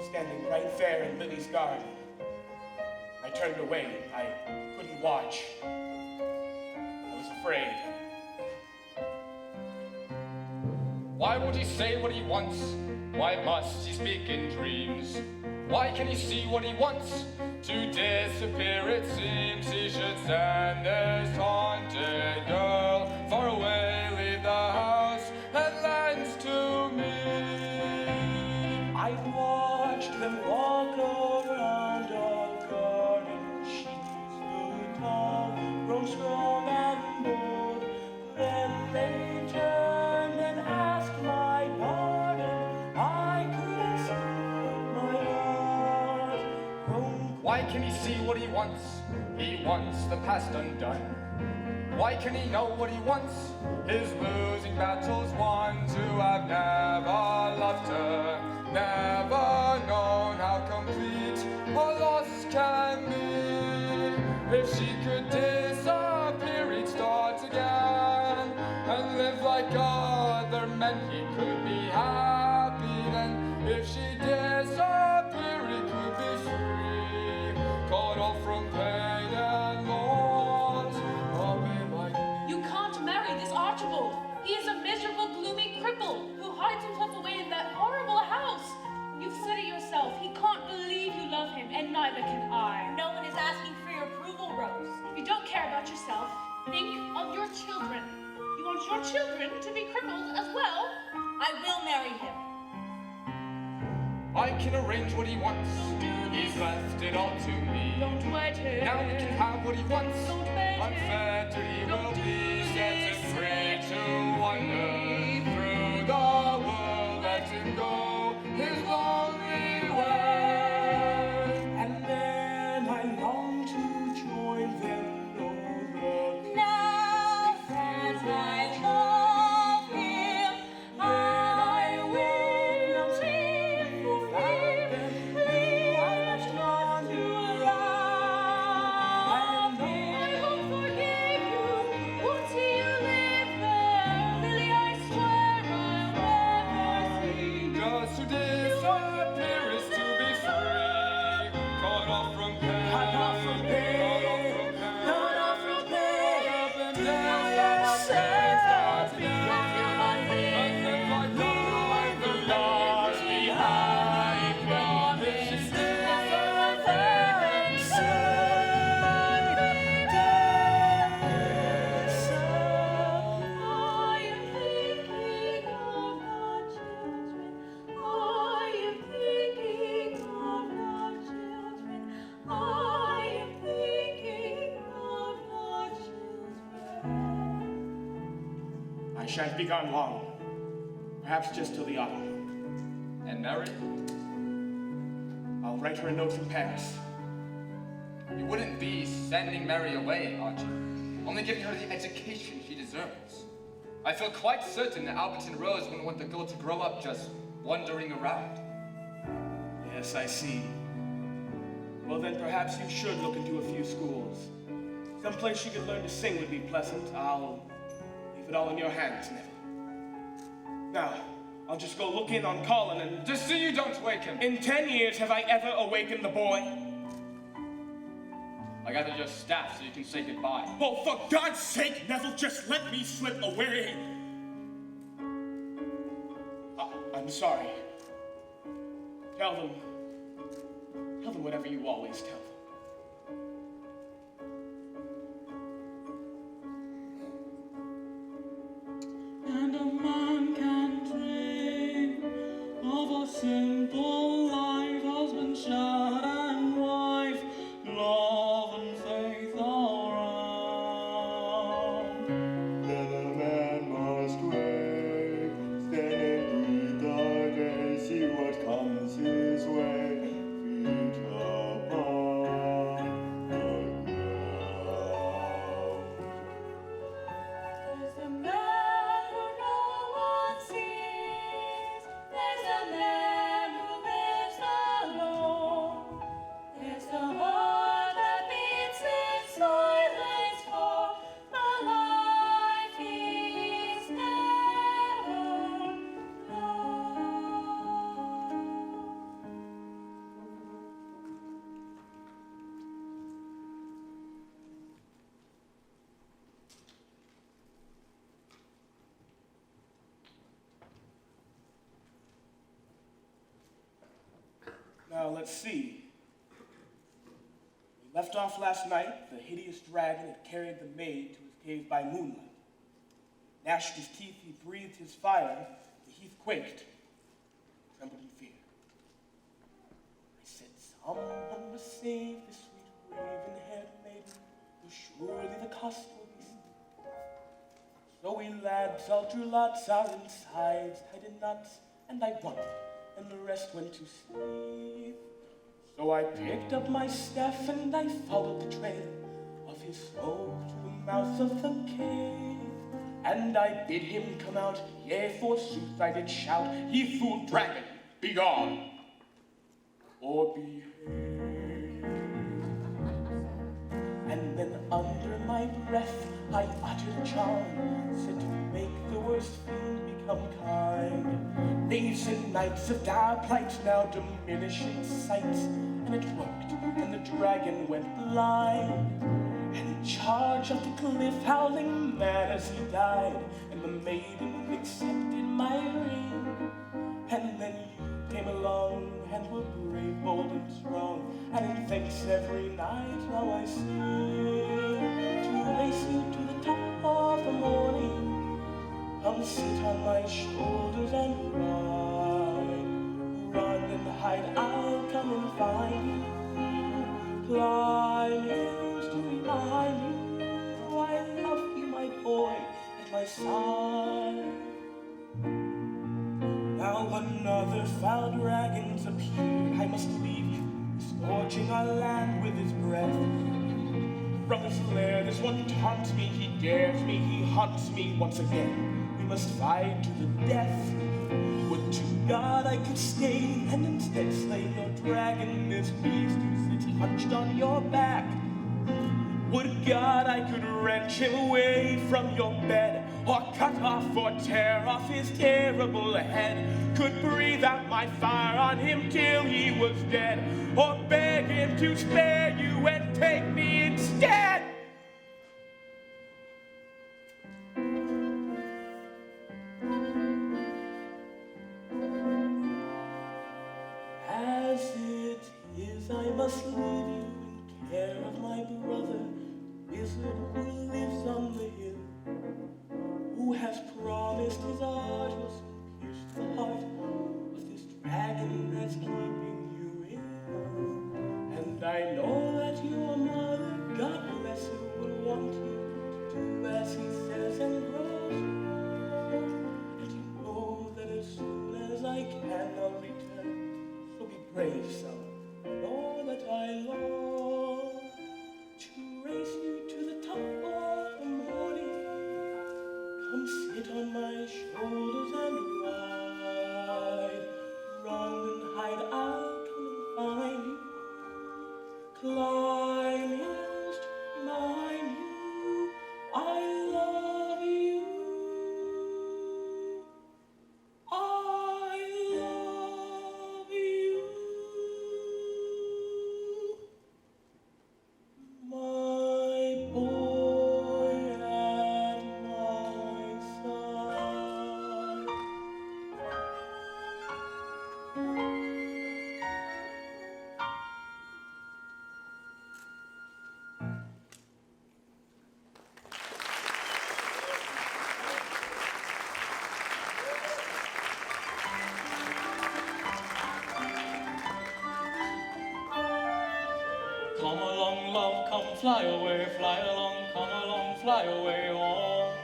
standing right there in Lily's garden. I turned away. I couldn't watch. I was afraid. Why won't he say what he wants? Why must he speak in dreams? Why can he see what he wants? To disappear it seems he should send this haunted girl far away, leave the house and lands to me. I watched them walk around our garden. She stood tall, grown strong and bold. Then they turned and asked my pardon. I couldn't see my heart grown. Why can he see what he wants? He wants the past undone. Why can he know what he wants? His losing battles won to have never loved her, never known how complete a loss can be. If she could disappear, he'd start again and live like other men. He could be happy then. If she disappeared, he could be free, cut off from pain and loss. You can't marry this Archibald. He is a miserable, gloomy cripple who hides himself away in that horrible house. You've said it yourself. He can't believe you love him, and neither can I. No one is asking for your approval, Rose. If you don't care about yourself, think of your children. You want your children to be crippled as well? I will marry him. I can arrange what he wants. He's left it all to me. Don't wait here. Now he can have what he wants. Don't wait here. Unfettered he will be, set free to wander through the world. Let him go his lonely way. And then I long to join them, know that Now that I love him, I will dream of him, live not to love him. I won't forgive you, won't see you live there, Lily, I swear I'll never see. Just to disappear is to be free, cut off from pain, Cut off from pain, cut off from pain. up and To down, yourself, and then like the lost behind. Promise she and I am thinking of the children. I am thinking of the children. I am thinking of the children. I shan't be gone long. Perhaps just till the autumn. And Mary, I'll write her a note from Paris. you wouldn't be sending Mary away, Archie. Only giving her the education she deserves. I feel quite certain that Albert and Rose wouldn't want the girl to grow up just wandering around. Yes, I see. Well, then perhaps you should look into a few schools. Someplace she could learn to sing would be pleasant. I'll leave it all in your hands, Neville. Now, I'll just go look in on Colin and... Just so you don't wake him. In 10 years, have I ever awakened the boy? I gathered your staff so you can say goodbye. Oh, for God's sake, Neville, just let me slip away. I'm sorry. Tell them whatever you always tell them. And a man can dream of a simple Now let's see. We left off last night. The hideous dragon had carried the maid to his cave by moonlight. Gnashed his teeth, he breathed his fire. The heath quaked, trembled in fear. I said, someone must save the sweet raven-haired maiden, or surely the cost will be steep. So we lads all drew lots, our insides tied in knots, and I won, and the rest went to sleep. So I picked up my staff and I followed the trail of his smoke to the mouth of the cave. And I bid him come out, yea, forsooth I did shout, ye fool dragon, be gone, or behave. And then under my breath I uttered a charm, said to make the worst fiend become kind. Days and nights of dire plight now diminish in sight, and it worked, and the dragon went blind. And he charged up the cliff, howling mad as he died, and the maiden accepted my ring. And then you came along, and were brave, bold, and strong, and in thanks every night now I sing, to race you to the top of the morning. Come sit on my shoulders and ride, run and hide, I'll come and find you, climb hills to find you, oh, I love you, my boy, at my side. Now another foul dragon's appeared, I must leave you, scorching our land with his breath. From his lair this one taunts me, he dares me, he haunts me once again. We must fight to the death. Would to God I could stay and instead slay your dragon, this beast who sits hunched on your back. Would God I could wrench him away from your bed, or cut off or tear off his terrible head, could breathe out my fire on him till he was dead, or beg him to spare you and take me instead. As it is, I must leave you in care of my brother, wizard who lives on the hill, who has promised his art will soon pierce the heart of this dragon that's keeping you ill. And I know that your mother, God bless her, will want you to do as he says and grow strong. And you know that as soon as I can I'll return, so be brave, son. Know that I long to race you to the top of the morning. Come sit on my shoulders and ride, run and hide, I'll come and find you, climb hills to find you, I love you, I love you, my boy at my side. Come along, love, come fly away, fly along, come along, fly away home.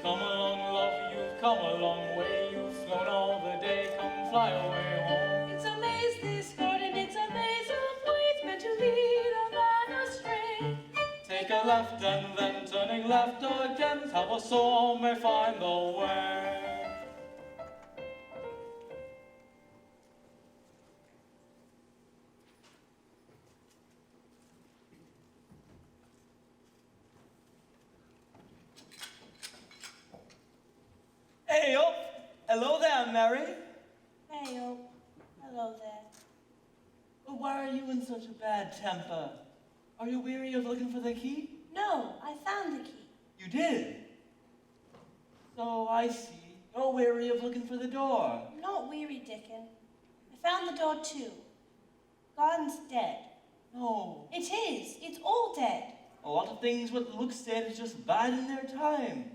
Come along, love, you've come a long way, you've flown all the day, come fly away home. It's a maze, this garden, it's a maze of ways meant to lead a man astray. Take a left and then turning left again, how a soul may find the way. Hey, oh, hello there, Mary. Hey, oh, hello there. Well, why are you in such a bad temper? Are you weary of looking for the key? No, I found the key. You did? So I see. You're weary of looking for the door. I'm not weary, Dickon. I found the door too. garden's dead. No. It is. It's all dead. A lot of things what looks dead is just bad in their time.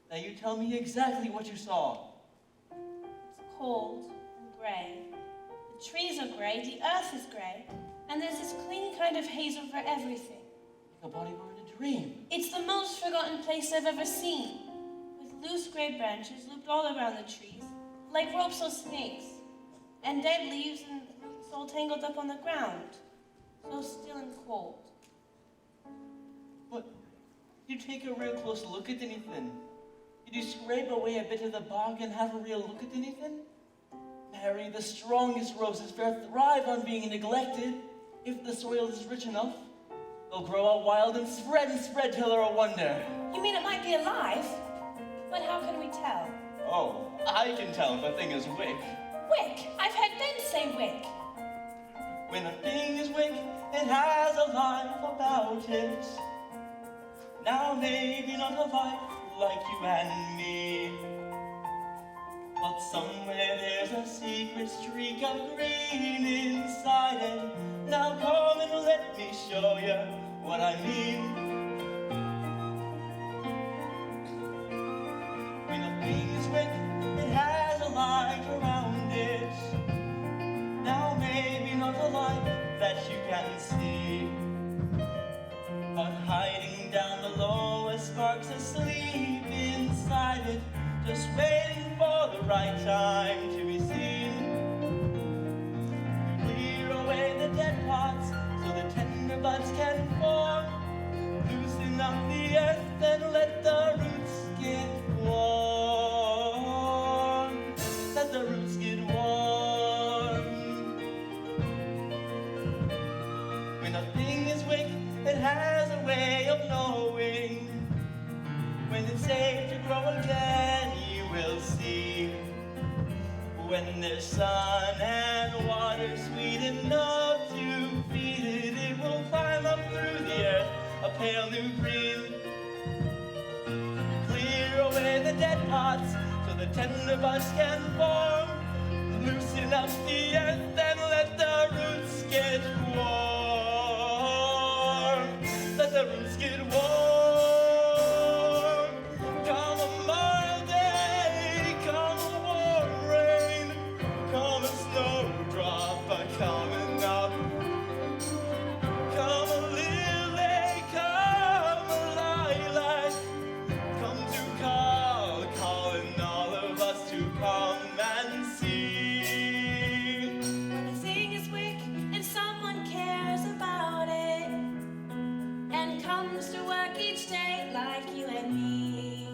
Now you tell me exactly what you saw. It's cold and grey. The trees are grey, the earth is grey, and there's this clean kind of haze over everything. Like a body were in a dream. It's the most forgotten place I've ever seen, with loose grey branches looped all around the trees, like ropes or snakes, and dead leaves and roots all tangled up on the ground, so still and cold. But you take a real close look at anything? Did you scrape away a bit of the bark and have a real look at anything? Mary, the strongest roses thrive on being neglected. If the soil is rich enough, they'll grow out wild and spread till they're a wonder. You mean it might be alive? But how can we tell? Oh, I can tell if a thing is wick. Wick! I've heard Ben say wick. When a thing is wick, it has a life about it. Now maybe not a life like you and me, but somewhere there's a secret streak of green inside it. Now come and let me show you what I mean. When a thing is wick, it has a light around it. Now maybe not a light that you can see, but hiding down below a spark's asleep inside it, just waiting for the right time to be seen. Clear away the dead parts so the tender buds can form. Loosen up the earth and let the roots get warm. Let the roots get warm. When a thing is wick, it has a way of knowing when it's safe to grow again. You will see when there's sun and water sweet enough to feed it, it will climb up through the earth, a pale new green. Clear away the dead parts so the tender buds can form. Loosen up the earth and let the roots get warm. Let the roots get warm. Come a mild day, come a warm rain, come a snowdrop a-coming up. Come a lily, come a lilac, come to call, calling all of us to come and see. When a thing is wick and someone cares about it, and comes to work each day like you and me,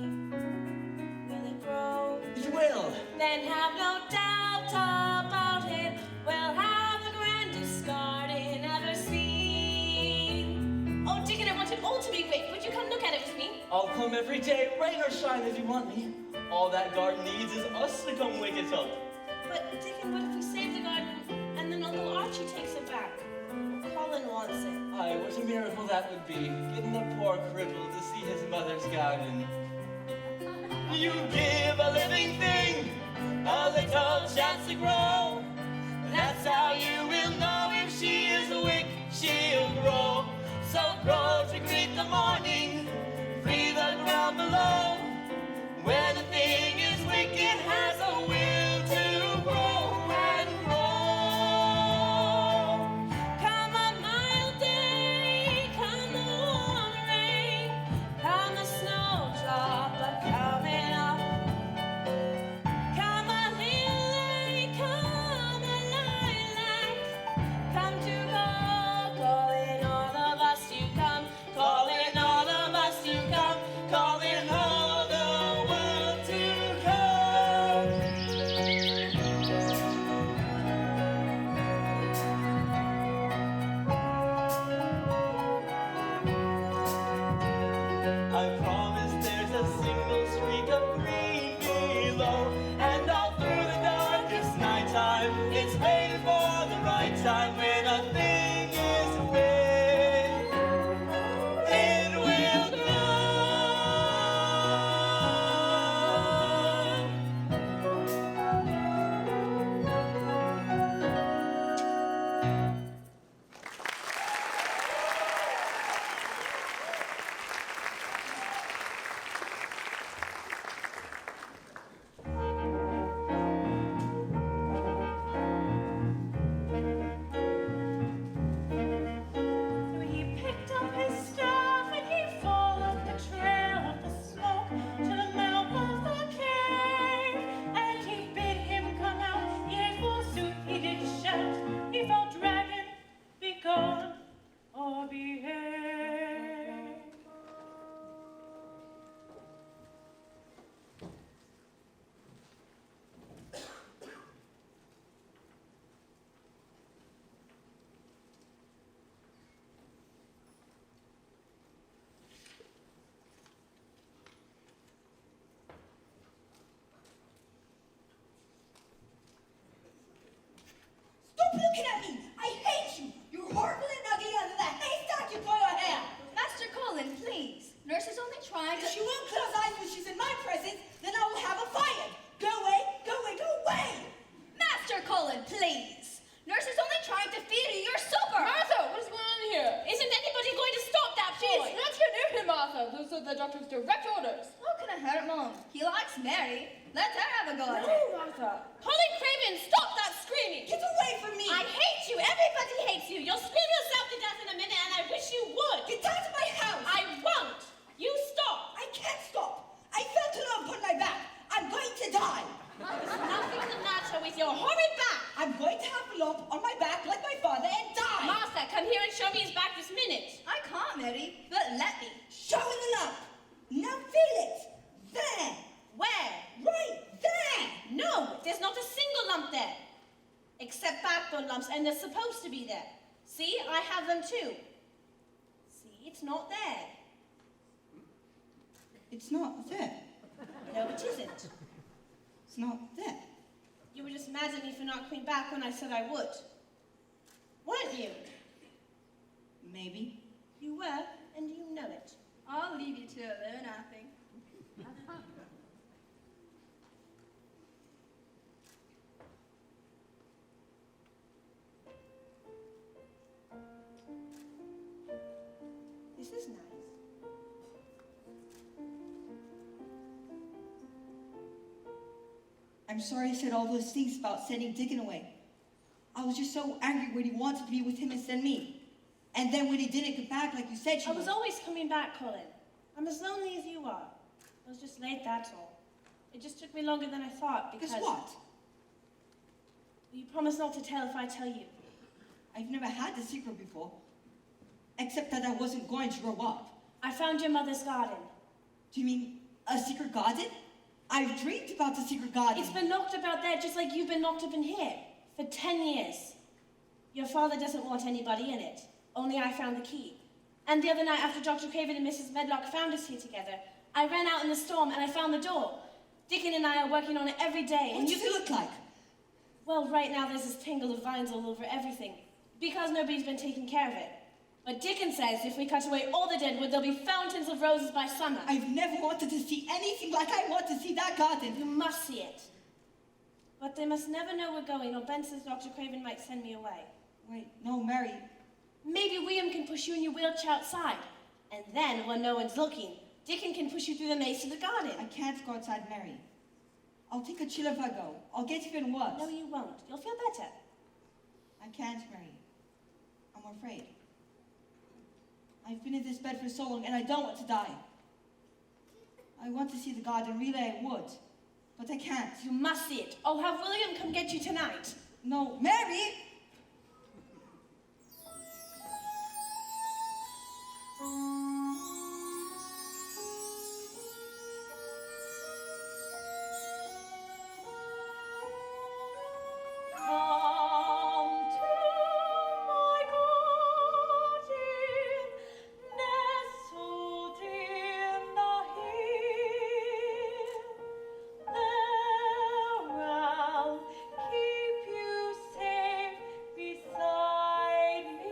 will it grow? It will. Then have no doubt about it, we'll have the grandest garden ever seen. Oh, Dickon, I want it all to be wick. Would you come look at it with me? I'll come every day, rain or shine if you want me. All that garden needs is us to come wake it up. But Dickon, what if we save the garden and then Uncle Archie takes it back? Colin wants it. Aye, what a miracle that would be, getting a poor cripple to see his mother's garden. You give a living thing a little chance to grow. That's how you will know if she is wick, she'll grow. So grow to greet the morning, free the ground below. When a thing is wick, it has a will to grow and grow. Come a mild day, come a warm rain, come a snowdrop a-coming up. Come a lily, come a lilac, come to go, calling all of us to come, calling all of us to come, calling all the world to come. I promise there's a single streak of green below, and all through the darkest nighttime, it's waiting for the right time. When a thing is away, it will grow. only trying to... If she won't close eyes when she's in my presence, then I will have her fired. Go away, go away, go away! Master Colin, please. Nurse is only trying to feed you your supper. Martha, what is going on here? Isn't anybody going to stop that She boy? is not here near him, Martha. Those are the doctor's direct orders. How can I hurt Mom? He likes Mary. Let her have a go at it. No, Martha. Colin Craven, stop that screaming! Get away from me! I hate you. Everybody hates you. You'll scream yourself to death in a minute, and I wish you would. Get out of my house! I won't. You stop. I can't stop. I felt a lump on my back. I'm going to die. There's nothing the matter with your horrid back. I'm going to have a lump on my back like my father and die. Martha, come here and show me his back this minute. I can't, Mary, but let me. Show me the lump. Now feel it. There. Where? Right there. No, there's not a single lump there. Except backbone lumps, and they're supposed to be there. See, I have them too. See, it's not there. It's not there. No, it isn't. It's not there. You were just mad at me for not coming back when I said I would. Weren't you? Maybe. You were, and you know it. I'll leave you to it, they're napping. This is nice. I'm sorry I said all those things about sending Dickon away. I was just so angry when he wanted to be with him instead of me. And then when he didn't come back like you said she I was always coming back, Colin. I'm as lonely as you are. I was just late, that's all. It just took me longer than I thought because... Because what? You promised not to tell if I tell you. I've never had the secret before. Except that I wasn't going to grow up. I found your mother's garden. Do you mean a secret garden? I've dreamed about the secret garden. It's been locked up out there just like you've been locked up in here. For 10 years. Your father doesn't want anybody in it. Only I found the key. And the other night after Dr. Craven and Mrs. Medlock found us here together, I ran out in the storm and I found the door. Dickon and I are working on it every day. What does it look like? Well, right now there's this tangle of vines all over everything. Because nobody's been taking care of it. But Dickon says if we cut away all the deadwood, there'll be fountains of roses by summer. I've never wanted to see anything like I want to see that garden. You must see it. But they must never know we're going, or Ben says Dr. Craven might send me away. Wait, no, Mary. Maybe William can push you in your wheelchair outside. And then, when no one's looking, Dickon can push you through the maze to the garden. I can't go outside, Mary. I'll take a chill if I go. I'll get even worse. No, you won't. You'll feel better. I can't, Mary. I'm afraid. I've been in this bed for so long, and I don't want to die. I want to see the garden, really I would. But I can't. You must see it. I'll have William come get you tonight. No, Mary! Come to my garden, nestled in the hill. There I'll keep you safe beside me.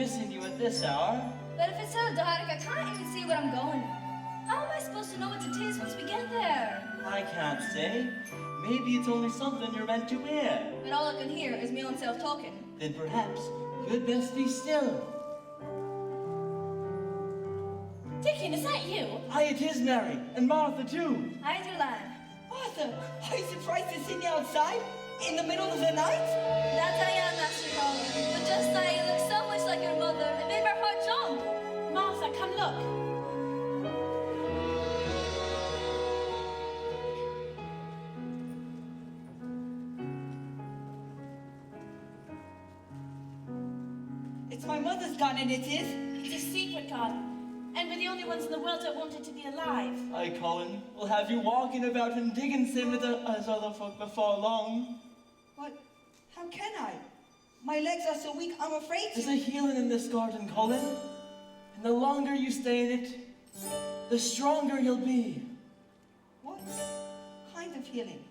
missing you at this hour. But if it's so dark, I can't even see where I'm going. How am I supposed to know what it is once we get there? I can't say. Maybe it's only something you're meant to wear. But all I can hear is my own self talking. Then perhaps you'd best be still. Dickon, is that you? Aye, it is, Mary, and Martha too. Hi, dear lad. Martha, are you surprised to see me outside in the middle of the night? That I am, Master Colin. But just now you look so much like your mother, it made my heart jump. Martha, come look. It's my mother's garden, it is. It's a secret garden. And we're the only ones in the world that want it to be alive. Aye, Colin, we'll have you walking about and digging same as other folk before long. But how can I? My legs are so weak, I'm afraid to. There's a healing in this garden, Colin. And the longer you stay in it, the stronger you'll be. What kind of healing?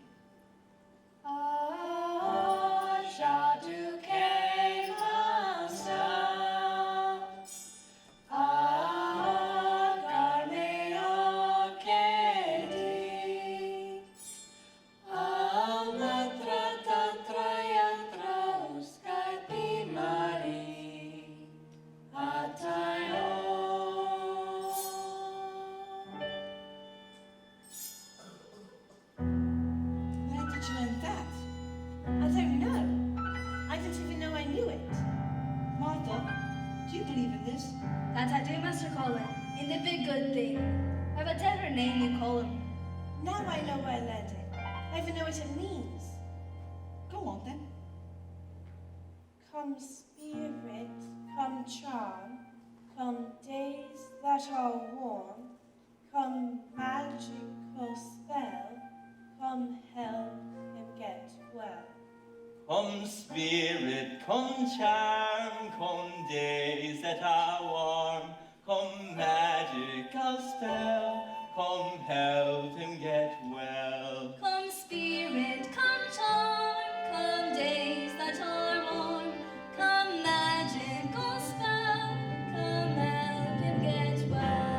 That I do, Master Colin, in the big good thing. By whatever name you call him. Now I know where I learned it. I even know what it means. Go on then. Come spirit, come charm, come days that are warm, come magical spell, come help him get well. Come spirit, come charm, come days that are warm, come magical spell, come help him get well. Come spirit, come charm, come days that are warm, come magical spell, come help him get well.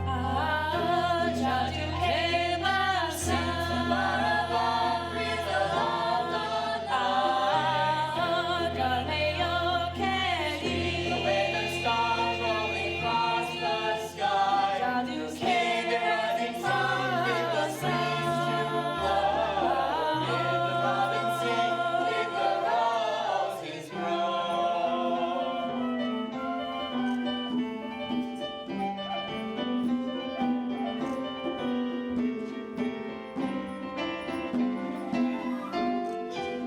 Ah, Jadu came and sent from above, breathe the love on ah, Galileo Kelly. The way the stars rolling across the sky. Jadu Came the rising sun with the saints to war. Hear the robin sing, with the roses grow.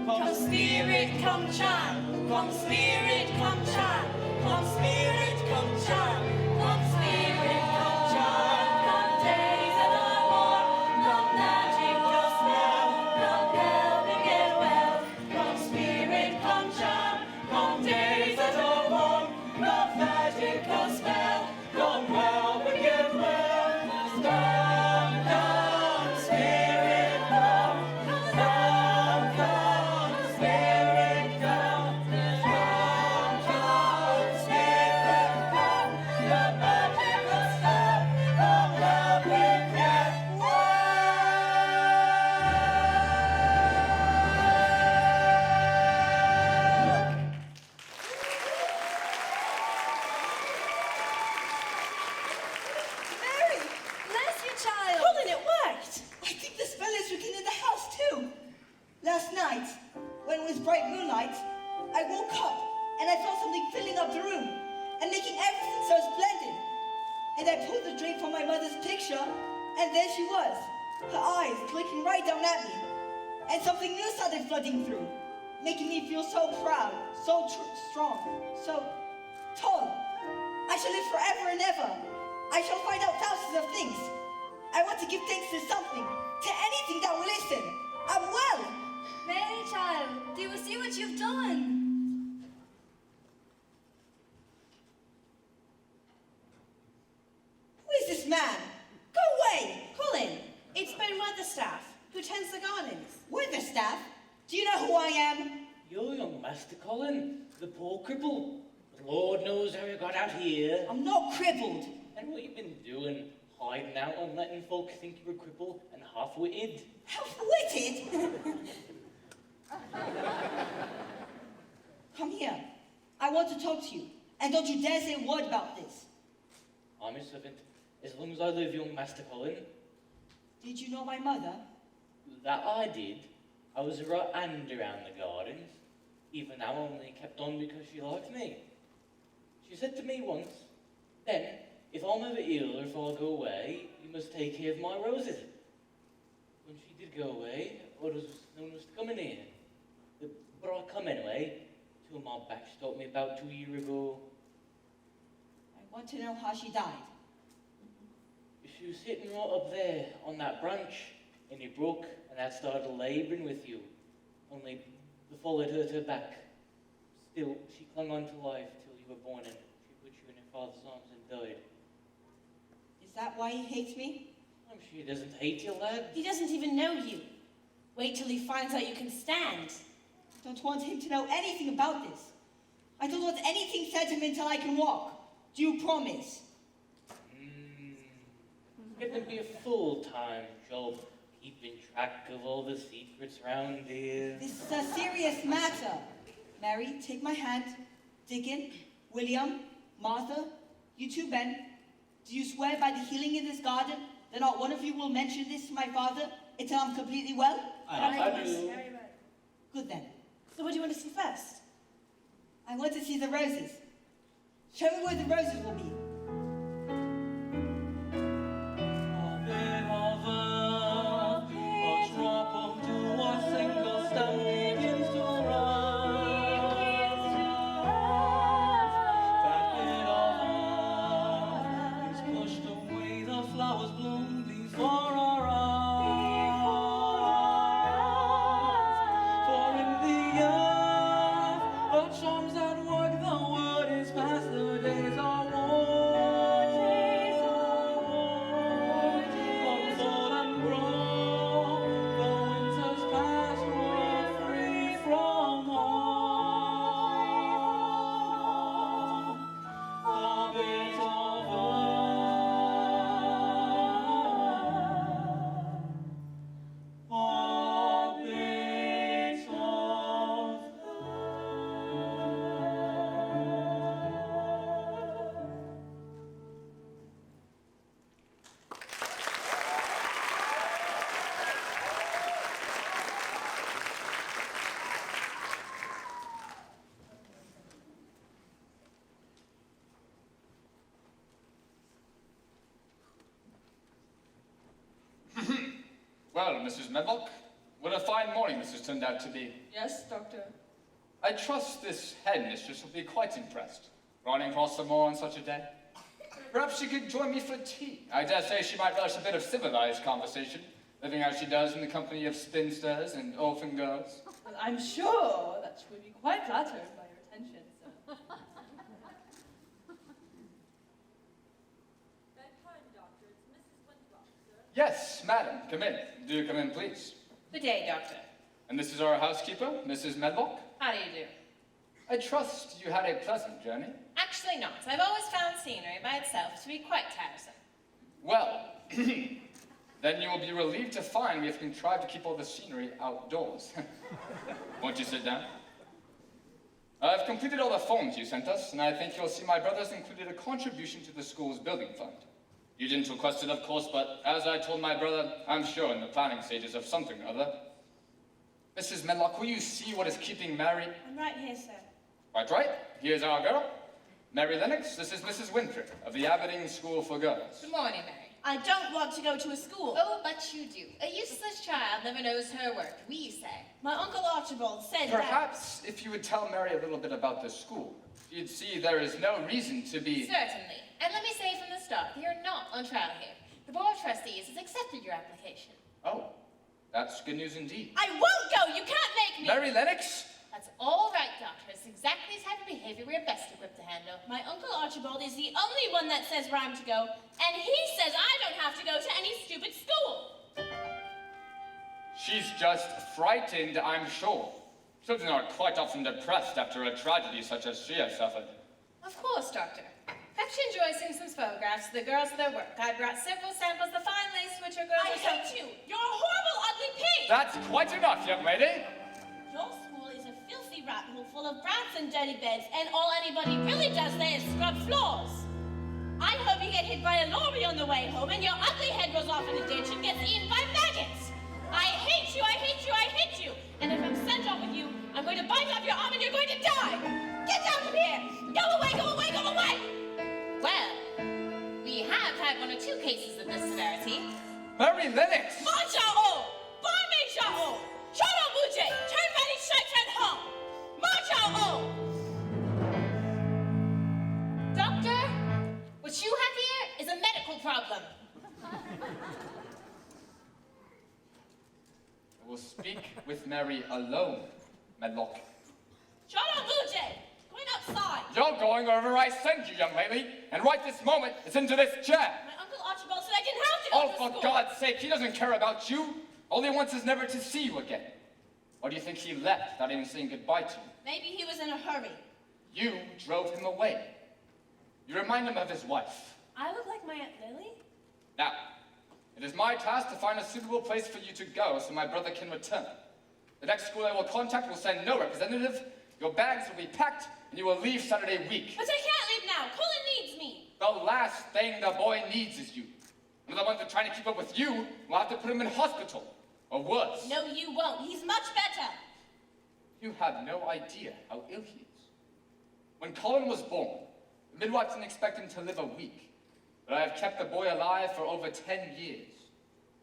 Come spirit, come charm, come spirit, come charm, come spirit, come charm, come spirit, come charm, come days that are warm, come magical spell, come help him get well. Come spirit, come charm, come days that are warm, come magical spell, come help him get well. Come spirit, come, come spirit, come, spirit, come, the magical spell, come help him get Mary! Bless you, child. Colin, it worked! I think the spell is working in the house too. Last night, when it was bright moonlight, I woke up and I felt something filling up the room and making everything so splendid. And I pulled the drape from my mother's picture, and there she was, her eyes looking right down at me. And something new started flooding through, making me feel so proud, so strong, so tall. I shall live forever and ever. I shall find out thousands of things. I want to give thanks to something, to anything that will listen. I'm well. Mary, child, do you see what you've done? Who is this man? Go away. Colin, it's Ben Weatherstaff, who tends the gardens. Weatherstaff? Do you know who I am? You're young Master Colin, the poor cripple. Lord knows how you got out here. I'm not crippled. And what you been doing? Hiding out and letting folk think you're a cripple and half-witted? Half-witted? Come here. I want to talk to you. And don't you dare say a word about this. I'm your servant, as long as I live, young Master Colin. Did you know my mother? That I did. I was a right hand around the gardens. Even now only kept on because she liked me. She said to me once, "Ben, if I'm ever ill or if I go away, you must take care of my roses." When she did go away, orders was no one was to come in here. But I come anyway, till my back stopped me about 2 years ago. I want to know how she died. She was sitting right up there on that branch in your brook, and that started labouring with you. Only the fall had hurt her back. Still, she clung on to life till you were born, and she put you in her father's arms and died. Is that why he hates me? I'm sure he doesn't hate you, lad. He doesn't even know you. Wait till he finds out you can stand. I don't want him to know anything about this. I don't want anything said to him until I can walk. Do you promise? It would be a full-time job, keeping track of all the secrets around here. This is a serious matter. Mary, take my hand. Dickon, William, Martha, you too, Ben. Do you swear by the healing in this garden that not one of you will mention this to my father until I'm completely well? I do. Good then. So what do you want to see first? I want to see the roses. Show me where the roses will be. A drop of dew, a single stem begins to rise. That bit of earth is pushed away, the flowers bloom before our eyes. For in the earth, the charms that work, the word is past, the days are Well, Mrs. Medlock, what a fine morning this has turned out to be. Yes, Doctor. I trust this headmistress will be quite impressed, riding across the moor on such a day. Perhaps she could join me for tea. I dare say she might relish a bit of civilized conversation, living as she does in the company of spinsters and orphan girls. Well, I'm sure that she would be quite flattered by your attention, sir. Yes, madam, come in. Do come in, please. Good day, Doctor. And this is our housekeeper, Mrs. Medlock. How do you do? I trust you had a pleasant journey. Actually not. I've always found scenery by itself to be quite tiresome. Well, then you will be relieved to find we have contrived to keep all the scenery outdoors. Won't you sit down? I've completed all the forms you sent us, and I think you'll see my brothers included a contribution to the school's building fund. You didn't request it, of course, but as I told my brother, I'm sure in the planning stages of something or other. Mrs. Medlock, will you see what is keeping Mary? I'm right here, sir. Quite right. Here's our girl, Mary Lennox. This is Mrs. Winthrop of the Aberdeen School for Girls. Good morning, Mary. I don't want to go to a school. Oh, but you do. A useless child never knows her work, we say. My Uncle Archibald said Perhaps if you would tell Mary a little bit about the school, you'd see there is no reason to be... Certainly. And let me say from the start that you're not on trial here. The Board of Trustees has accepted your application. Oh, that's good news indeed. I won't go! You can't make me! Mary Lennox? That's all right, Doctor. It's exactly the type of behavior we're best equipped to handle. My Uncle Archibald is the only one that says where I'm to go, and he says I don't have to go to any stupid school. She's just frightened, I'm sure. Children are quite often depressed after a tragedy such as she has suffered. Of course, Doctor. Perhaps you enjoy Simpson's photographs of the girls of their work. I brought several samples of the fine lace which our girls I are so... hate you! You're a horrible, ugly pig! That's quite enough, young lady. Your school is a filthy rat hole full of brats and dirty beds, and all anybody really does there is scrub floors. I hope you get hit by a lorry on the way home and your ugly head goes off in a ditch and gets eaten by maggots. I hate you, I hate you, I hate you! And if I'm sent off with you, I'm going to bite off your arm and you're going to die! Get out of here! Go away, go away, go away! Well, we have had 1 or 2 cases of this severity. Mary Lennox! Marchao! Barmechao! Choro Buje! Turn ready, straight and home! Marchao! Doctor, what you have here is a medical problem. I will speak with Mary alone, Medlock. Choro Buje! Going outside! You're going wherever I send you, young lady, and right this moment, it's into this chair. My Uncle Archibald said I didn't have to go Oh, to for school. God's sake, he doesn't care about you. All he wants is never to see you again. Or do you think he left without even saying goodbye to you? Maybe he was in a hurry. You drove him away. You remind him of his wife. I look like my Aunt Lily? Now, it is my task to find a suitable place for you to go so my brother can return. The next school I will contact will send no representative. Your bags will be packed, and you will leave Saturday week. But I can't leave now. Colin needs me. The last thing the boy needs is you. And the ones that are trying to keep up with you will have to put him in hospital. Or worse. No, you won't. He's much better. You have no idea how ill he is. When Colin was born, the midwife didn't expect him to live a week. But I have kept the boy alive for over 10 years.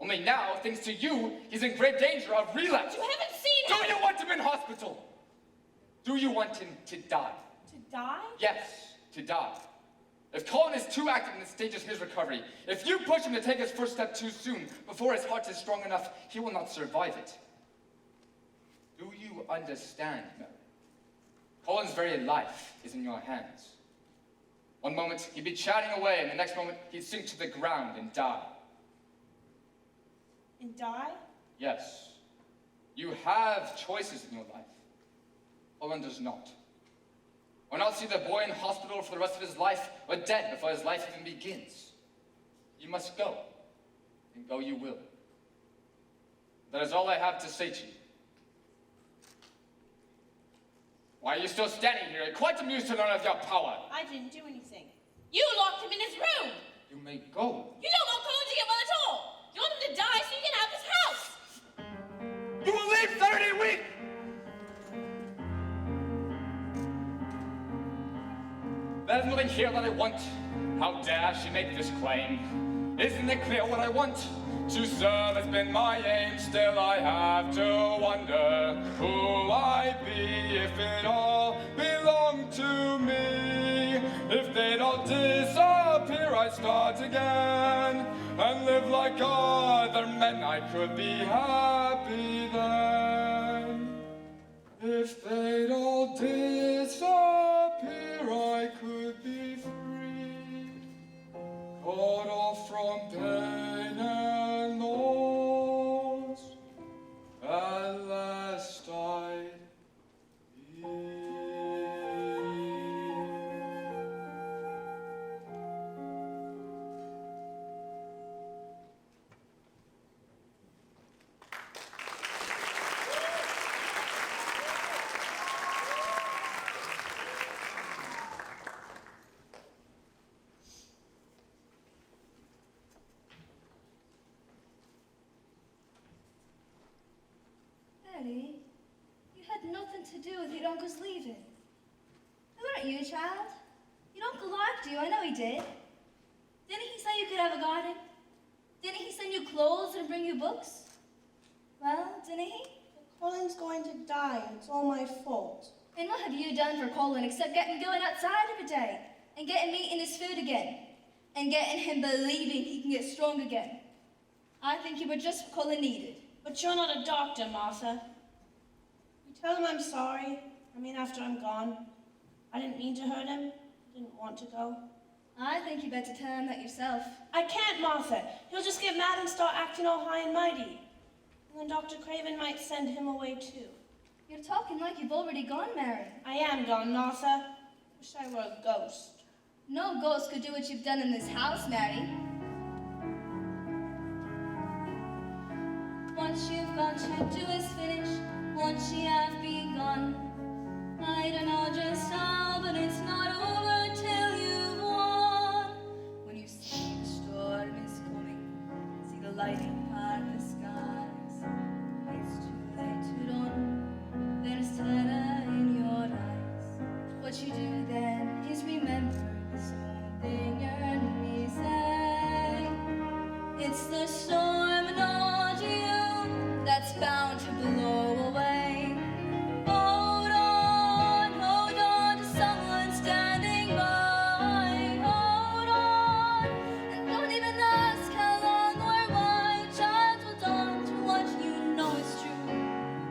Only now, thanks to you, he's in great danger of relapse. You haven't seen him. Do you want him in hospital? Do you want him to die? To die? Yes, to die. If Colin is too active in the stages of his recovery, if you push him to take his first step too soon, before his heart is strong enough, he will not survive it. Do you understand, Mary? Colin's very life is in your hands. One moment, he'd be chatting away, and the next moment, he'd sink to the ground and die. And die? Yes. You have choices in your life. Colin does not. Or not see the boy in hospital for the rest of his life, or dead before his life even begins. You must go, and go you will. That is all I have to say to you. Why are you still standing here, quite amused to learn of your power? I didn't do anything. You locked him in his room. You may go. You don't want Colin to get well at all. You want him to die so you can have his house. You will leave Saturday week! There's nothing here that I want. How dare she make this claim? Isn't it clear what I want? To serve has been my aim. Still I have to wonder who I'd be if it all belonged to me. If they'd all disappear, I'd start again and live like other men. I could be happy then. If they'd all disappear, I could be free, cut off from pain and loss. At last I'd be. Ellie, you had nothing to do with your uncle's leaving. Who weren't you, child? Your uncle liked you, I know he did. Didn't he say you could have a garden? Didn't he send you clothes and bring you books? Well, didn't he? Colin's going to die. It's all my fault. And what have you done for Colin except getting going outside every day and getting me eating his food again and getting him believing he can get strong again? I think you were just what Colin needed. But you're not a doctor, Martha. You tell him I'm sorry. I mean, after I'm gone. I didn't mean to hurt him. I didn't want to go. I think you better tell him that yourself. I can't, Martha. He'll just get mad and start acting all high and mighty. And then Dr. Craven might send him away too. You're talking like you've already gone, Mary. I am gone, Martha. Wish I were a ghost. No ghost could do what you've done in this house, Mary. What you've got to do is finish what you have begun. I don't know just how, but it's not over till you've won. When you see the storm is coming, see the lighting part the skies. It's too late to run, there's terror in your eyes. What you do then is remember the song thing you heard me say. It's the storm, not you, that's bound to blow away. Hold on to someone standing by. Hold on, and don't even ask how long or why. Child, hold on to what you know is true.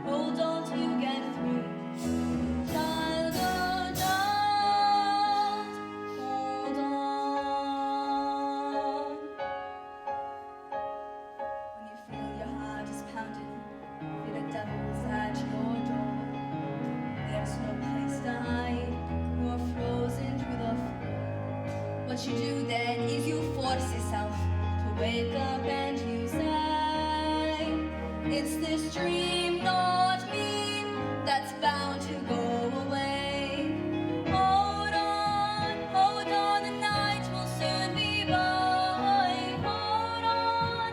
Hold on till you get through. Child, hold on. When you feel your heart is pounding, feel the devil's at your door. There's no place to hide, you're frozen to the floor. What you do then is you force yourself to wake up and you say, it's this dream, not me, that's bound to go away. Hold on, the night will soon be by. Hold on,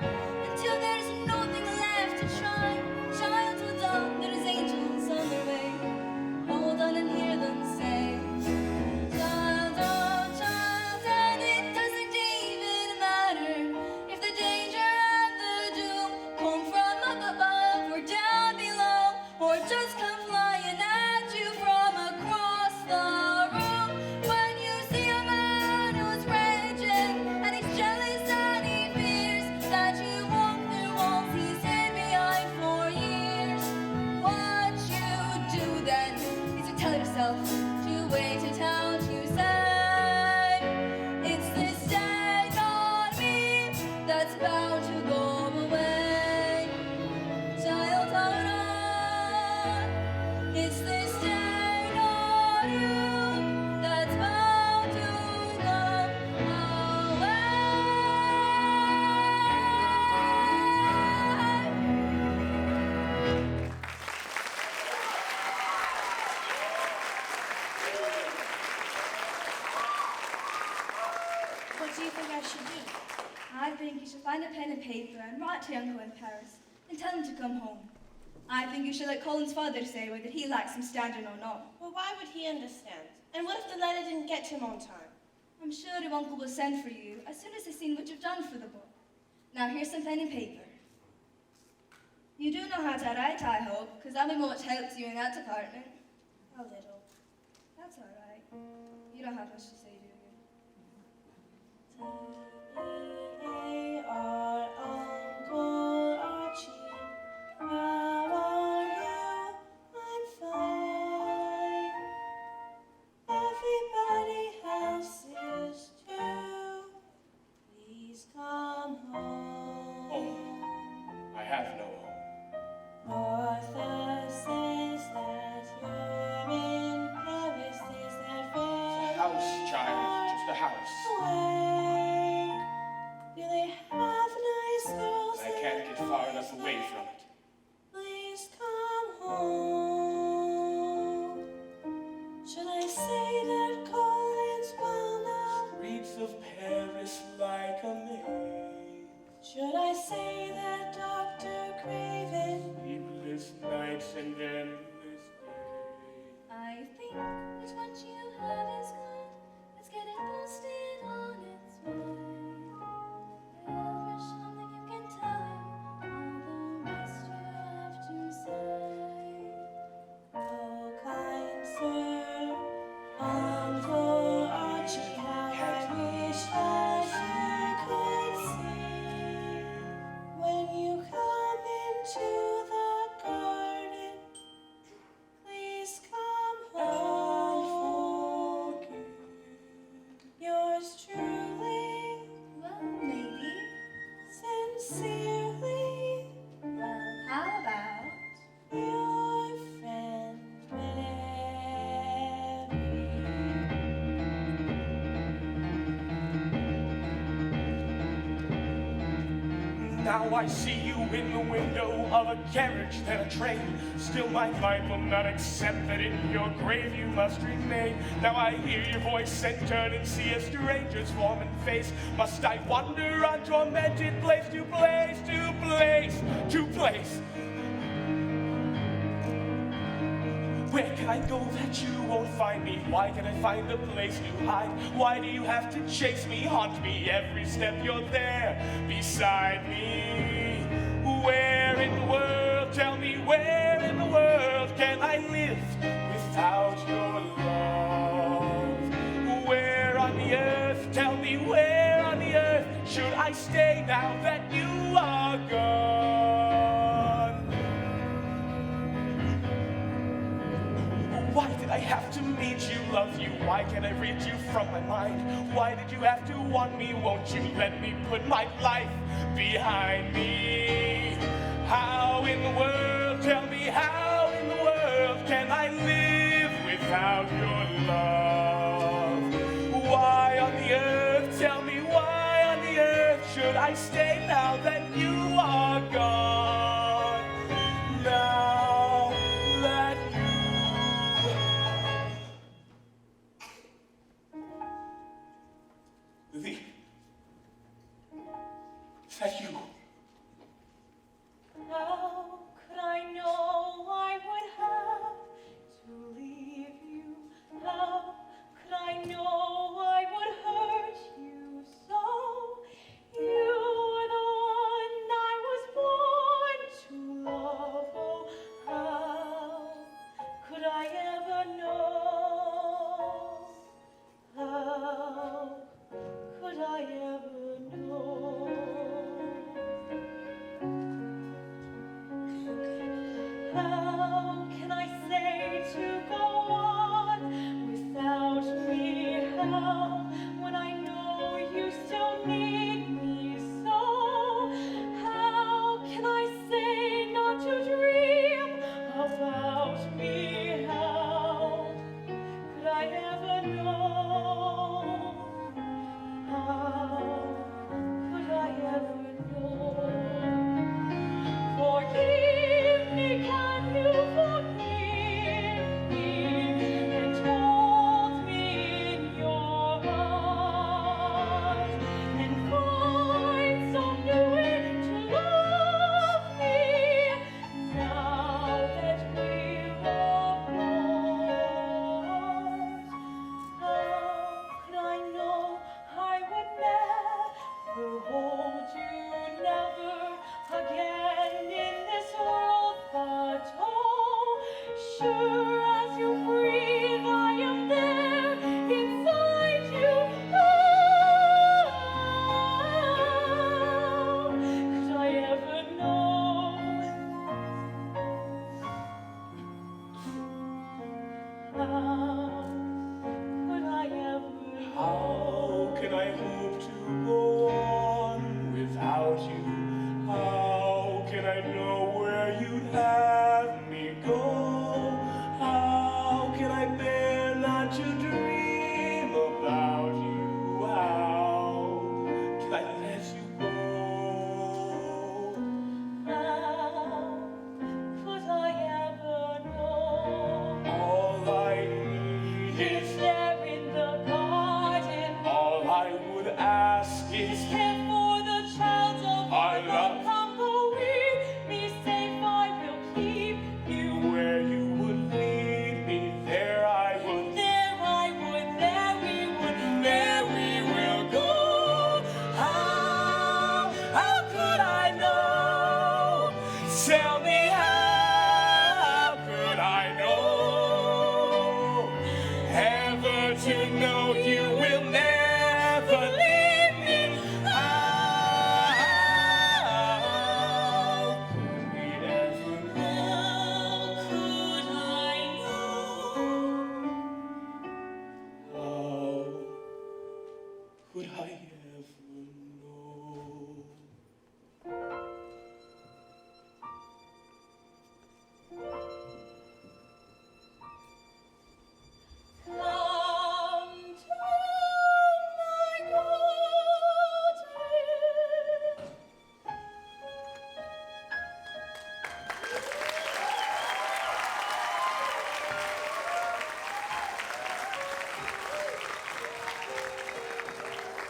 until there's nothing left to try. Child, hold on, there's angels on the way. Hold on and hear them say, child, oh child, and it doesn't even matter if the danger and the doom come from up above or down below, or just come flying at you from across the room. When you see a man who's raging and he's jealous and he fears that you walk through walls he's hid behind for years, what you do then is you tell yourself to wait it out. You say, it's this day, not me, that's bound to go away. Child, hold on, it's this day, not you, that's bound to go away. What do you think I should do? I think you should find a pen and paper and write to your uncle in Paris and tell him to come home. I think you should let Colin's father say whether he lacks some standing or not. Well, why would he understand? And what if the letter didn't get to him on time? I'm sure your uncle will send for you as soon as he's seen what you've done for the boy. Now here's some pen and paper. You do know how to write, I hope, because that'll be much help to you in that department. A little. That's all right. You don't have much to say, do you? Our Uncle Archie, how are you? I'm fine. Everybody else is too. Please come home. Home. I have no home. Martha says that you're in Paris. Is that It's right? a house, child. Just a house. Away. Do they have nice girls? And I can't get far enough away from it. Please come home. Should I say that Colin's well now? Streets of Paris like a maze. Should I say that Dr. Craven? Sleepless nights and endless days. I think that what you have is good. Let's get it posted on its way. There's something you can tell him, all the rest you have to say. Oh, kind sir, Uncle Archie, how I wish that you could see. When you come into the garden, please come home. Now I see you in the window of a carriage, then a train. Still my mind will not accept that in your grave you must remain. Now I hear your voice and turn and see a stranger's form and face. Must I wander on tormented place to place, to place, to place? Where can I go that you won't find me? Why can I find a place to hide? Why do you have to chase me, haunt me every step you're there beside me? Where in the world, tell me where in the world can I live without your love? Where on the earth, tell me where on the earth should I stay now that you are gone? Why did I have to meet you, love you? Why can't I read you from my mind? Why did you have to want me? Won't you let me put my life behind me? How in the world, tell me how in the world can I live without your love? Why on the earth, tell me why on the earth should I stay now that you are gone? Now that Lily, is that you? How could I know I would have to leave you? How could I know I would hurt you so? You were the one I was born to love. Oh, how could I ever know? How could I ever know? How can I say to go on without me? How, when I know you still need me so? How can I say not to dream about me? How could I ever know? How could I ever know? Forgive me, can you forgive me? And hold me in your arms and find some new way to love me now that we're apart. How could I know I would never hold you, never again in this world? But oh, sure as you breathe, I am there inside you. How could I ever know? How could I ever know? How can I hope to go on without you? How can I know where you'd have me go? How can I bear not to dream about you? How can I let you go? How could I ever know? All I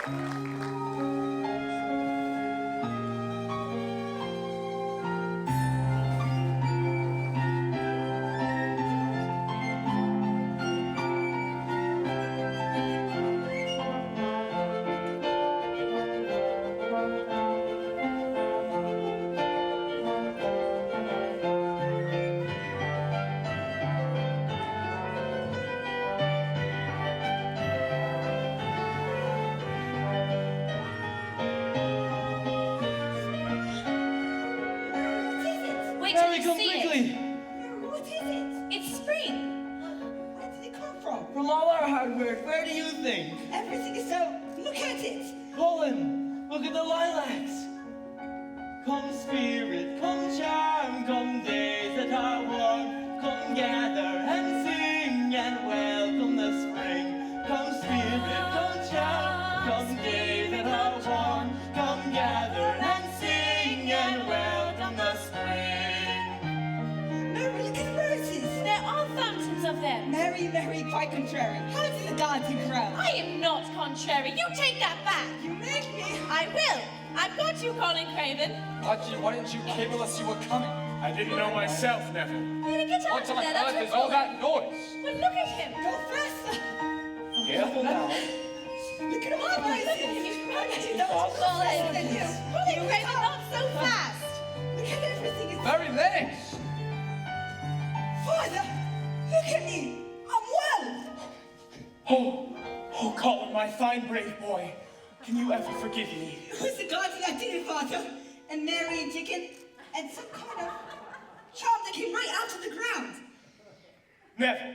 Wait till Mary, you come see quickly! it. What is it? It's spring. Where did it come from? From all our hard work, where do you think? Everything is so... Look at it! Colin, look at the lilacs! Come spirit, come charm, come days that are warm, come gather and sing and welcome the spring. Come spirit, come charm, come days that are warm, come gather and sing and welcome the spring. Mary, look at the roses! There are fountains of them. Mary, quite contrary. How did the garden grow? I am not contrary. You take that back. You make me... I will. I've got you, Colin Craven. Archie, why didn't you cable us you were coming? I didn't know myself, Neville. Better get What out on of there. earth is all that noise? But look at him. Go faster! Careful now. Look at all my roses! Colin. Than you. Colin Craven, not so fast. Look at everything. It's... Very legs! Father, look at me. I'm well. Oh, Colin, my fine, brave boy. Can you ever forgive me? It was the garden that did it, Father. And Mary and Dickon. And some kind of charm that came right out of the ground. Neville,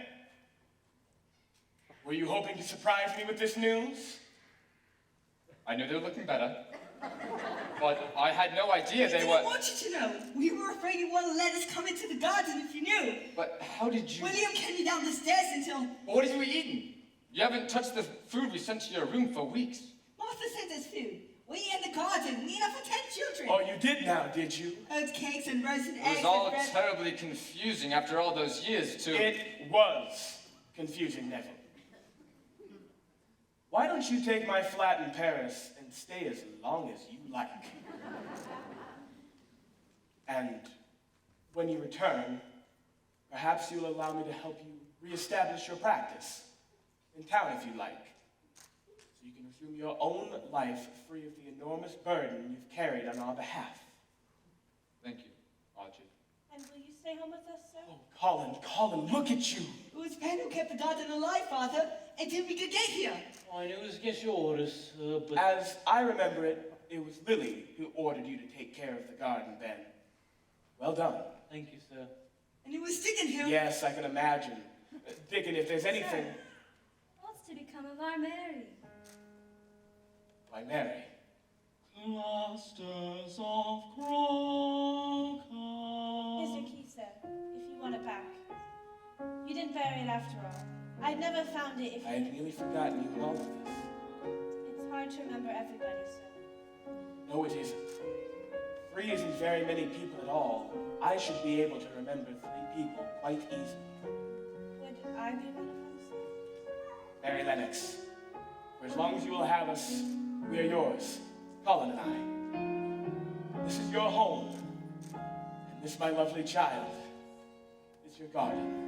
were you hoping to surprise me with this news? I knew they were looking better, but I had no idea We they didn't were... want you to know. We were afraid you wouldn't let us come into the garden if you knew. But how did you... William carried me down the stairs until What have you eaten? You haven't touched the food we sent to your room for weeks. Martha sent us food. We eat in the garden. We enough for 10 children. Oh, you did now, did you? Oat cakes and roasted It eggs was all and bread. terribly confusing after all those years, too. It was confusing, Neville. Why don't you take my flat in Paris and stay as long as you like? And when you return, perhaps you'll allow me to help you reestablish your practice in town if you like, so you can resume your own life free of the enormous burden you've carried on our behalf. Thank you, Archie. And will you stay home with us, sir? Colin, look at you. It was Penn who kept the garden alive, Father, until we could get here. I knew it was against your orders, but... As I remember it, it was Lily who ordered you to take care of the garden, Ben. Well done. Thank you, sir. And it was Dickon who... Yes, I can imagine. Dickon, if there's anything... What's to become of our Mary? Why, Mary. Clusters of crocus. Here's your key, sir, if you want it back. You didn't bury it after all. I'd never found it if I had nearly forgotten you in all of this. It's hard to remember everybody, sir. No, it isn't. 3 isn't very many people at all. I should be able to remember 3 people quite easily. Would I be one of them, sir? Mary Lennox, for as long as you will have us, we are yours, Colin and I. This is your home, and this, my lovely child, is your garden.